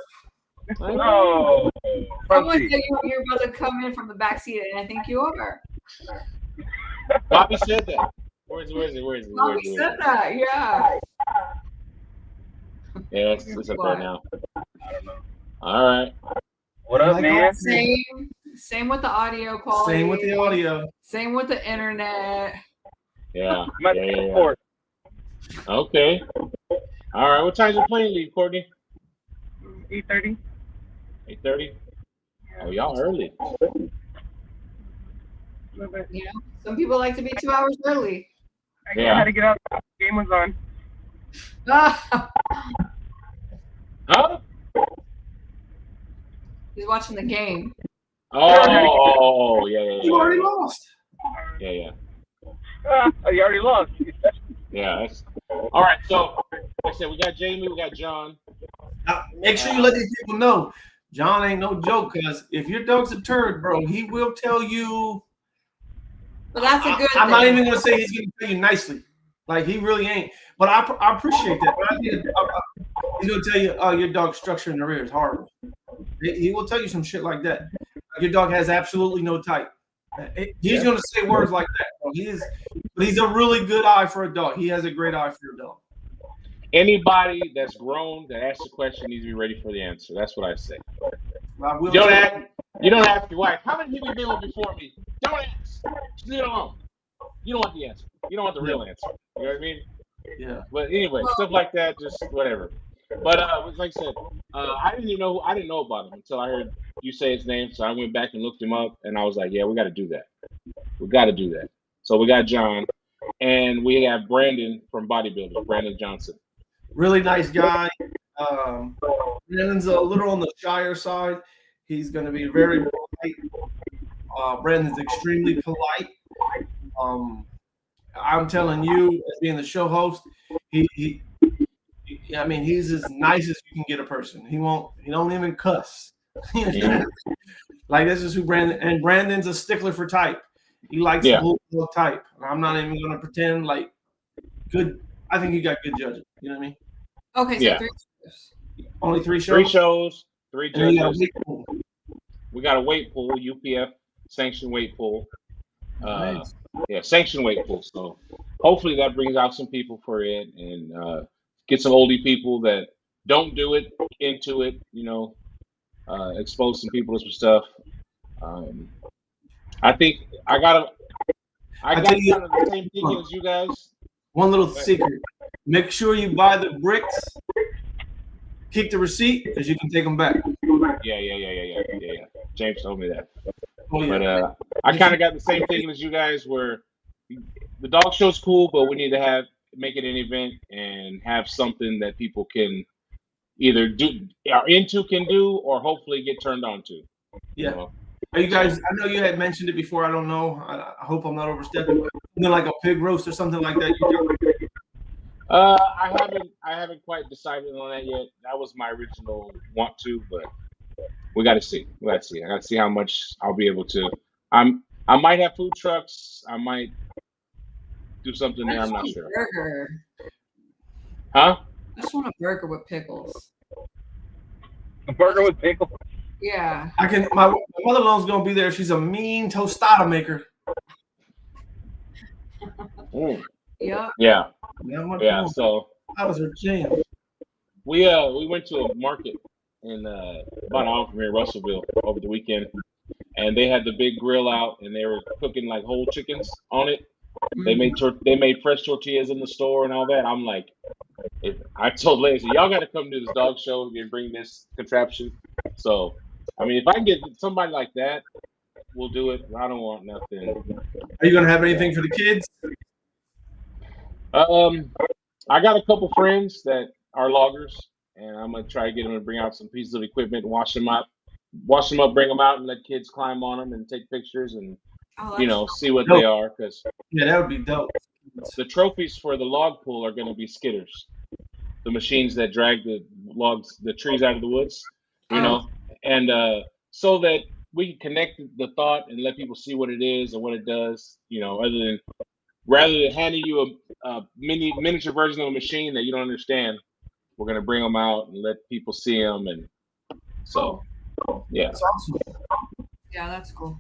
No.
I want to say you're about to come in from the back seat, and I think you are.
Bobby said that. Where is he?
Bobby said that, yeah.
Yeah, it's up there now. All right.
What up,
Like,
man?
Same with the audio quality.
Same with the audio.
Same with the internet.
Yeah.
I'm at the airport.
Okay. All right. What time's your plane leave, Courtney?
You know, some people like to be 2 hours early.
I had to get out. The game was on.
Huh?
He's watching the game.
Oh, yeah.
You already lost.
Yeah.
You already lost.
Yeah. That's all right. So, like I said, we got Jamie, we got John.
Now, make sure you let these people know John ain't no joke, because if your dog's a turd, bro, he will tell you.
But that's a good
I'm
thing.
not even going to say he's going to tell you nicely. Like, he really ain't. But I appreciate that. But he's going to tell you, your dog's structure in the rear is horrible. He will tell you some shit like that. Your dog has absolutely no type. He's going to say words like that. But he's a really good eye for a dog. He has a great eye for your dog.
Anybody that's grown that asks a question needs to be ready for the answer. That's what I say.
You
don't ask your wife, how many people have been with before me? Don't ask. Just leave it alone. You don't want the answer. You don't want the real answer. You know what I mean?
Yeah.
But anyway, stuff like that, just whatever. But like I said, I didn't know about him until I heard you say his name. So I went back and looked him up, and I was like, yeah, we got to do that. We got to do that. So we got John, and we have Brandon from Bodybuilders, Brandon Johnson.
Really nice guy. Brandon's a little on the shyer side. He's going to be very polite. Brandon's extremely polite. I'm telling you, as being the show host, he's as nice as you can get a person. He don't even cuss. Like, this is who Brandon's a stickler for type. He likes bulldog type. I'm not even going to pretend like good. I think he got good judges. You know what I mean?
Okay, so 3 shows.
Only 3 shows?
3 shows, 3 judges. We got a weight pool, UPF sanctioned weight pool.
Nice.
Sanctioned weight pool. So hopefully that brings out some people for it and get some oldie people that don't do it into it, expose some people to some stuff. I think I got kind of the same thinking as you guys.
One little secret. Make sure you buy the bricks. Keep the receipt, because you can take them back.
Yeah. James told me that.
Oh, yeah.
But I kind of got the same thinking as you guys, where the dog show's cool, but we need to make it an event and have something that people can either can do, or hopefully get turned on to.
Yeah. Are you guys? I know you had mentioned it before. I don't know. I hope I'm not overstepping. Like a pig roast or something like that.
I haven't quite decided on that yet. That was my original want to, but we got to see. I got to see how much I'll be able to. I might have food trucks. I might do something there. I'm not sure.
Burger.
Huh?
I just want a burger with pickles.
A burger with pickles?
Yeah.
My mother-in-law's gonna be there. She's a mean tostada maker.
Mm.
Yep.
Yeah.
Yeah.
So
that was her jam.
We went to a market in about an hour from here, Russellville, over the weekend, and they had the big grill out, and they were cooking like whole chickens on it. Mm-hmm. They made fresh tortillas in the store and all that. I'm like, I told Lazy, y'all got to come to this dog show and bring this contraption. So, I mean, if I can get somebody like that, we'll do it. I don't want nothing.
Are you gonna have anything for the kids?
I got a couple friends that are loggers, and I'm gonna try to get them to bring out some pieces of equipment, wash them up, bring them out, and let kids climb on them and take pictures and see what they are. Because
that would be dope.
The trophies for the log pool are going to be skidders, the machines that drag the trees out of the woods, and so that we can connect the thought and let people see what it is and what it does, rather than handing you a miniature version of a machine that you don't understand. We're going to bring them out and let people see them, and so yeah.
That's awesome.
Yeah, that's cool.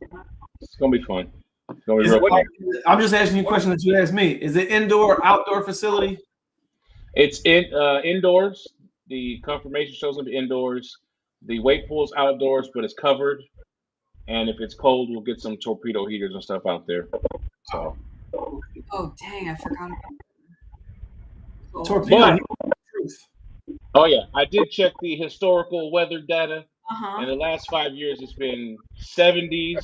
It's going to be fun. It's going to be real fun.
I'm just asking you a question that you asked me. Is it indoor, outdoor facility?
It's indoors. The confirmation shows up indoors. The weight pool's outdoors, but it's covered. And if it's cold, we'll get some torpedo heaters and stuff out there. So.
Oh dang! I forgot about that.
Torpedo.
Oh yeah, I did check the historical weather data. In the last 5 years, it's been 70,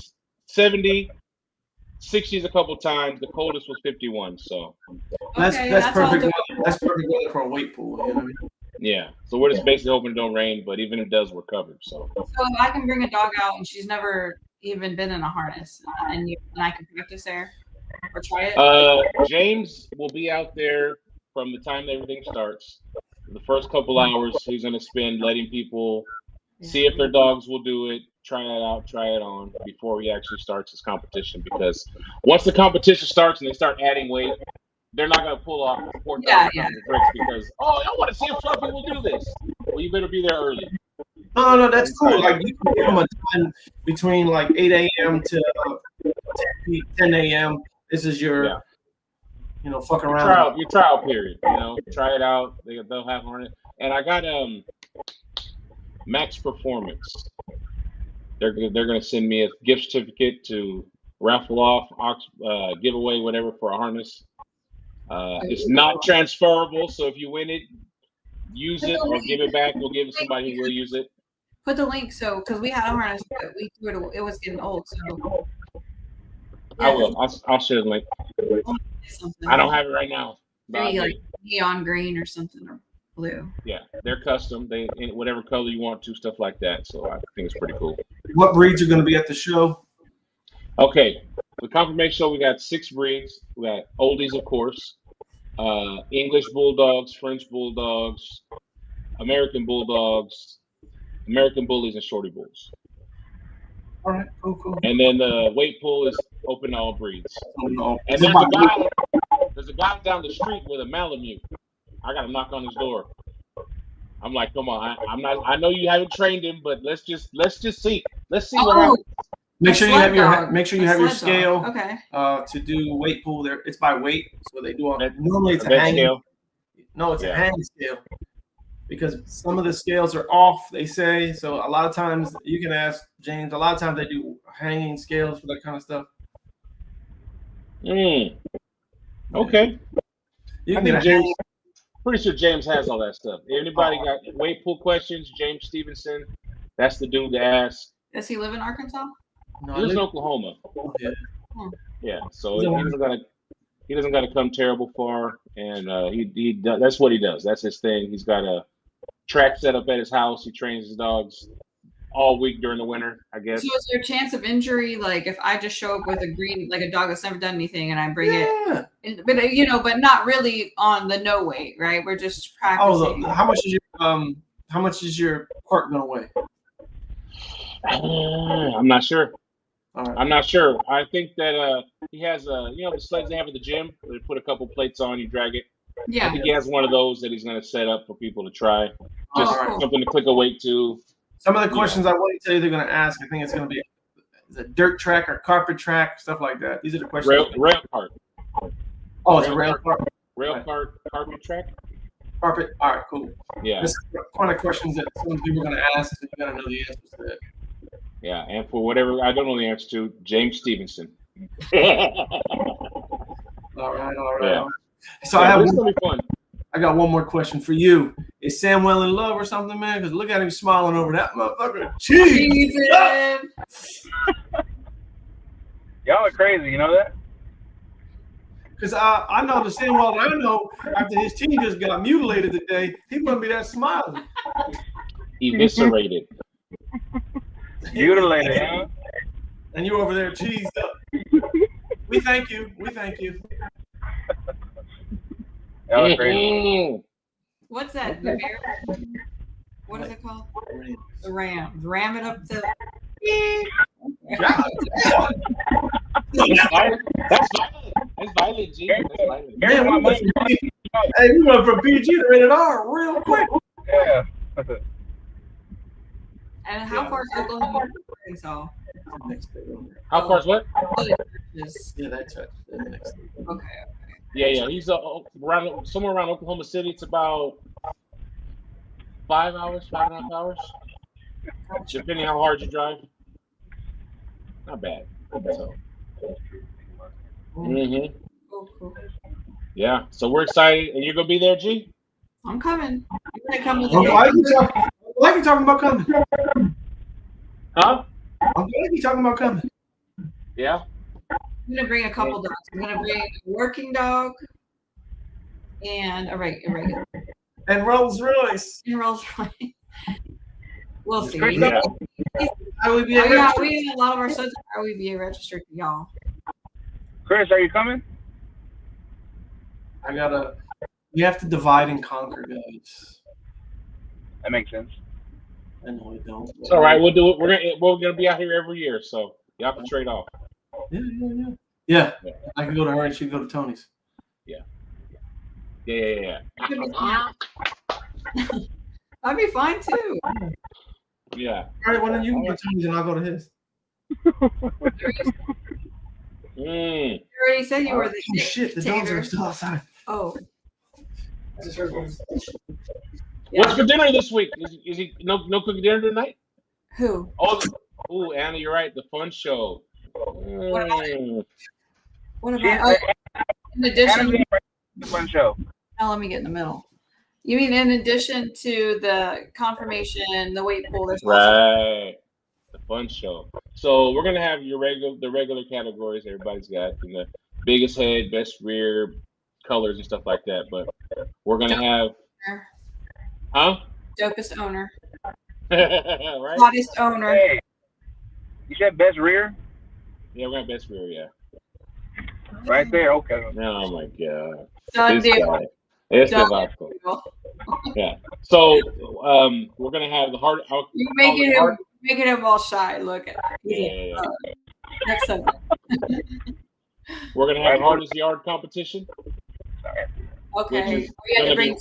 60s a couple times. The coldest was 51. So
That's
Okay,
that's
all
perfect.
doable.
That's perfect weather for a weight pool. You know what I mean?
yeah. So we're just basically hoping it don't rain, but even if it does, we're covered. So
So if I can bring a dog out and she's never even been in a harness, and I can practice there or try it.
James will be out there from the time everything starts. The first couple hours, he's going to spend letting people see if their dogs will do it, try it out, try it on before he actually starts his competition. Because once the competition starts and they start adding weight, they're not going to pull off 4,000
Yeah.
pounds of bricks because, oh, I want to see if Fluffy will do this. Well, you better be there early.
No, that's cool. Like you can give them a time between like 8 a.m. to 10 a.m. This is your, fuck around.
Your trial period. Try it out. They'll have on it. And I got Max Performance. They're gonna send me a gift certificate to raffle off, giveaway, whatever for a harness. It's not transferable, so if you win it, use it or give it back. We'll give it to somebody who will use it.
Put the link because we had a harness, but we threw it. It was getting old. So
I will. I'll share the link. I don't have it right now.
Maybe like neon green or something or blue.
Yeah, they're custom. They in whatever color you want to, stuff like that. So I think it's pretty cool.
What breeds are going to be at the show?
Okay, the confirmation show we got 6 breeds. We got oldies, of course, English Bulldogs, French Bulldogs, American Bulldogs, American Bullies, and Shorty Bulls.
All right, cool.
And then the weight pool is open to all breeds.
No.
And there's a guy down the street with a Malamute. I got to knock on his door. I'm like, come on, I know you haven't trained him, but let's just see. Let's see what happens.
Make sure you have your scale.
Okay.
To do weight pool there. It's by weight, so they do all. Normally it's
a hang scale.
No, it's a hang scale. Because some of the scales are off, they say. So a lot of times you can ask James. A lot of times they do hanging scales for that kind of stuff.
Okay.
You can get
pretty sure James has all that stuff. Anybody got weight pool questions? James Stevenson, that's the dude to ask.
Does he live in Arkansas?
No,
he lives in Oklahoma.
Yeah.
Yeah. So he doesn't got to come terrible far, and he that's what he does. That's his thing. He's got a track set up at his house. He trains his dogs all week during the winter, I guess.
So is there a chance of injury? Like if I just show up with a dog that's never done anything and I bring it, but not really on the no weight, right? We're just practicing.
Oh, how much is your part gonna weigh?
I'm not sure.
All right.
I'm not sure. I think that he has the sleds they have at the gym. They put a couple plates on, you drag it.
Yeah.
I think he has one of those that he's going to set up for people to try. Just
cool.
something to click a weight to.
Some of the questions I want to tell you they're going to ask, I think it's going to be is it dirt track or carpet track, stuff like that. These are the questions.
Rail cart.
Oh, it's a rail cart.
Rail cart, carpet track.
Carpet. All right, cool.
Yeah.
This is the kind of questions that some people are going to ask, and you got to know the answers to that.
Yeah, and for whatever I don't know the answer to, James Stevenson.
All right.
Yeah.
So
it's gonna be fun.
I got one more question for you. Is Samuel in love or something, man? Because look at him smiling over that motherfucker. Jeez.
Y'all are crazy, you know that?
Because I know the Samuel that I know after his team just got mutilated today, he wouldn't be that smiling.
Eviscerated.
Mutilated, huh?
And you're over there cheesed up. We thank you.
Y'all are crazy.
What's that? The bear? What is it called? The Rams. Ram it up to.
That's violent, G. That's violent.
Hey, we went from PG to rated R real quick.
Yeah.
And how far is Oklahoma from Arkansas?
How far is what?
Yeah, that's right.
Okay.
Yeah. He's somewhere around Oklahoma City. It's about 5.5 hours, depending how hard you drive. Not bad. So.
Cool.
Yeah.
So we're excited, and you're gonna be there, G?
I'm coming. I'm gonna come with
Why are you talking about coming?
Huh?
I'm glad you're talking about coming.
Yeah.
I'm gonna bring a couple dogs. I'm gonna bring a working dog and a regular
And Rolls Royce.
and Rolls Royce. We'll see.
Chris,
Yeah.
I would be
Oh, yeah, we a lot of our sons are RWBA registered, y'all.
Chris, are you coming?
We have to divide and conquer, guys.
That makes sense.
I know I don't.
It's all right. We'll do it. We're gonna be out here every year, so y'all can trade off.
Yeah. I can go to her and she can go to Tony's.
Yeah.
That'd be fine too.
Yeah.
All right, why don't you go to Tony's and I'll go to his?
You already said you were the
Oh, shit, the dogs are
dictator.
still outside.
Oh,
I just heard one.
What's for dinner this week? Is he no cooking dinner tonight?
who?
Oh, Anna, you're right. The fun show.
What about it? What
She-
about? Oh, in addition,
The fun show.
now let me get in the middle. You mean in addition to the confirmation, the weight pool? There's also
Right. The fun show. So we're gonna have the regular categories everybody's got, the biggest head, best rear, colors and stuff like that. But we're gonna have
dopest owner,
right?
hottest owner.
Hey, you said best rear?
Yeah, we're gonna have best rear, yeah.
Right there, okay.
Oh my god.
Done
This
deal.
guy. It's
Done
Vasco.
deal.
Yeah. So we're gonna have the hard.
You making him all shy. Look at
Yeah.
next subject.
We're gonna have hardest yard competition.
Okay,
Which is
we had to
gonna
bring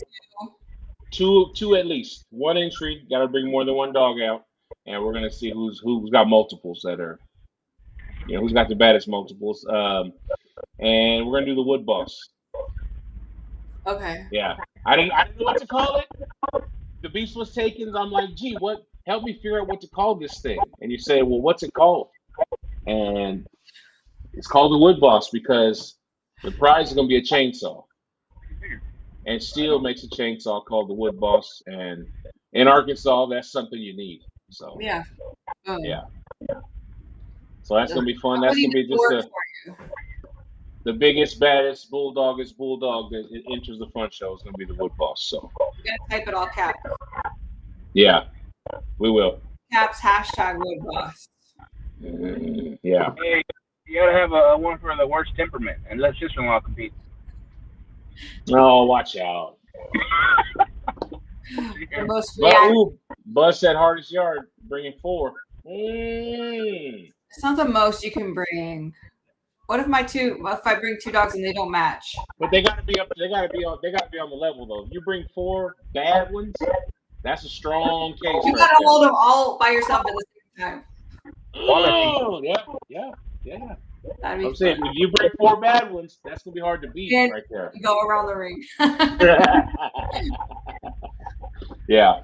Two at least. One entry. Got to bring more than one dog out, and we're gonna see who's got multiples that are, who's got the baddest multiples. And we're gonna do the wood boss.
Okay.
Yeah. I didn't know what to call it. The beast was taken. I'm like, gee, what? Help me figure out what to call this thing. And you say, well, what's it called? And it's called the wood boss because the prize is gonna be a chainsaw. And Steel makes a chainsaw called the wood boss, and in Arkansas, that's something you need. So
Yeah. Oh.
yeah. So that's gonna be fun. That's gonna be just the biggest, baddest Bulldogges bulldog that enters the front show is gonna be the wood boss. So
You gotta type it all caps.
yeah, we will.
Caps hashtag wood boss.
Yeah.
Hey, you gotta have a one for the worst temperament and let sister-in-law compete.
Oh, watch out.
The most
But,
reactive.
ooh, Buzz said hardest yard, bringing 4.
It's not the most you can bring. What if if I bring 2 dogs and they don't match?
But they gotta be up. They gotta be on the level though. If you bring 4 bad ones, that's a strong case.
You
right
gotta
there.
hold them all by yourself at the same time.
Oh, yeah.
That'd be
I'm saying
fun.
if you bring 4 bad ones, that's gonna be hard to beat
And-
right there.
You go around the ring.
Yeah.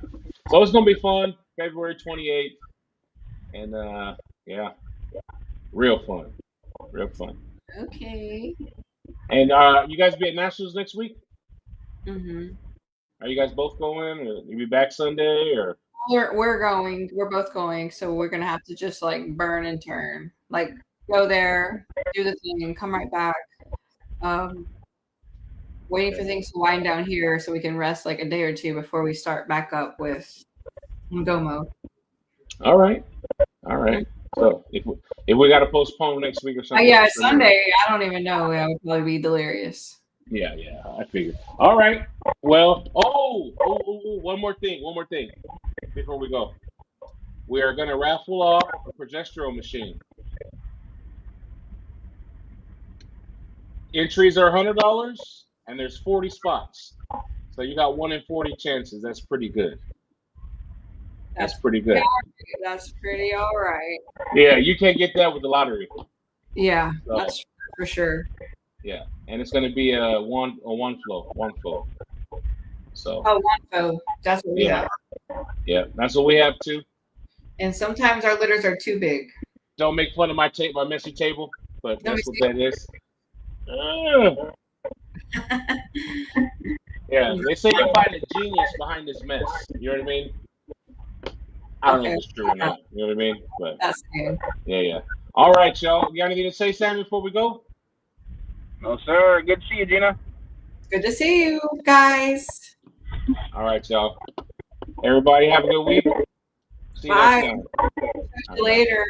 So it's gonna be fun. February 28th, and yeah, real fun.
Okay.
And you guys be at Nationals next week?
Mm-hmm.
Are you guys both going? Or you be back Sunday? Or
We're going. We're both going. So we're gonna have to just like burn and turn. Like go there, do the thing, and come right back. Waiting for things to wind down here so we can rest like a day or two before we start back up with go mode.
all right. So if we got to postpone next week or something.
Yeah, Sunday. I don't even know. I would probably be delirious.
Yeah, I figured. All right. Well, one more thing before we go. We are gonna raffle off a progesterone machine. Entries are $100, and there's 40 spots. So you got 1 in 40 chances. That's pretty good. That's pretty good.
That's pretty all right.
Yeah, you can't get that with the lottery.
Yeah,
So,
that's for sure.
yeah, and it's gonna be a one flow. So
Oh, one phone. That's what we
Yeah.
have.
yeah, that's what we have too.
And sometimes our litters are too big.
Don't make fun of my messy table, but
Let me
that's what that is. Yeah, they say you find a genius behind this mess. You know what I mean? I don't know if it's true or not. You know what I mean? But
That's good.
yeah. All right, y'all. You got anything to say, Sam, before we go?
No, sir. Good to see you, Gina.
Good to see you guys.
All right, y'all. Everybody have a good week. See you
Bye.
next time.
See you later.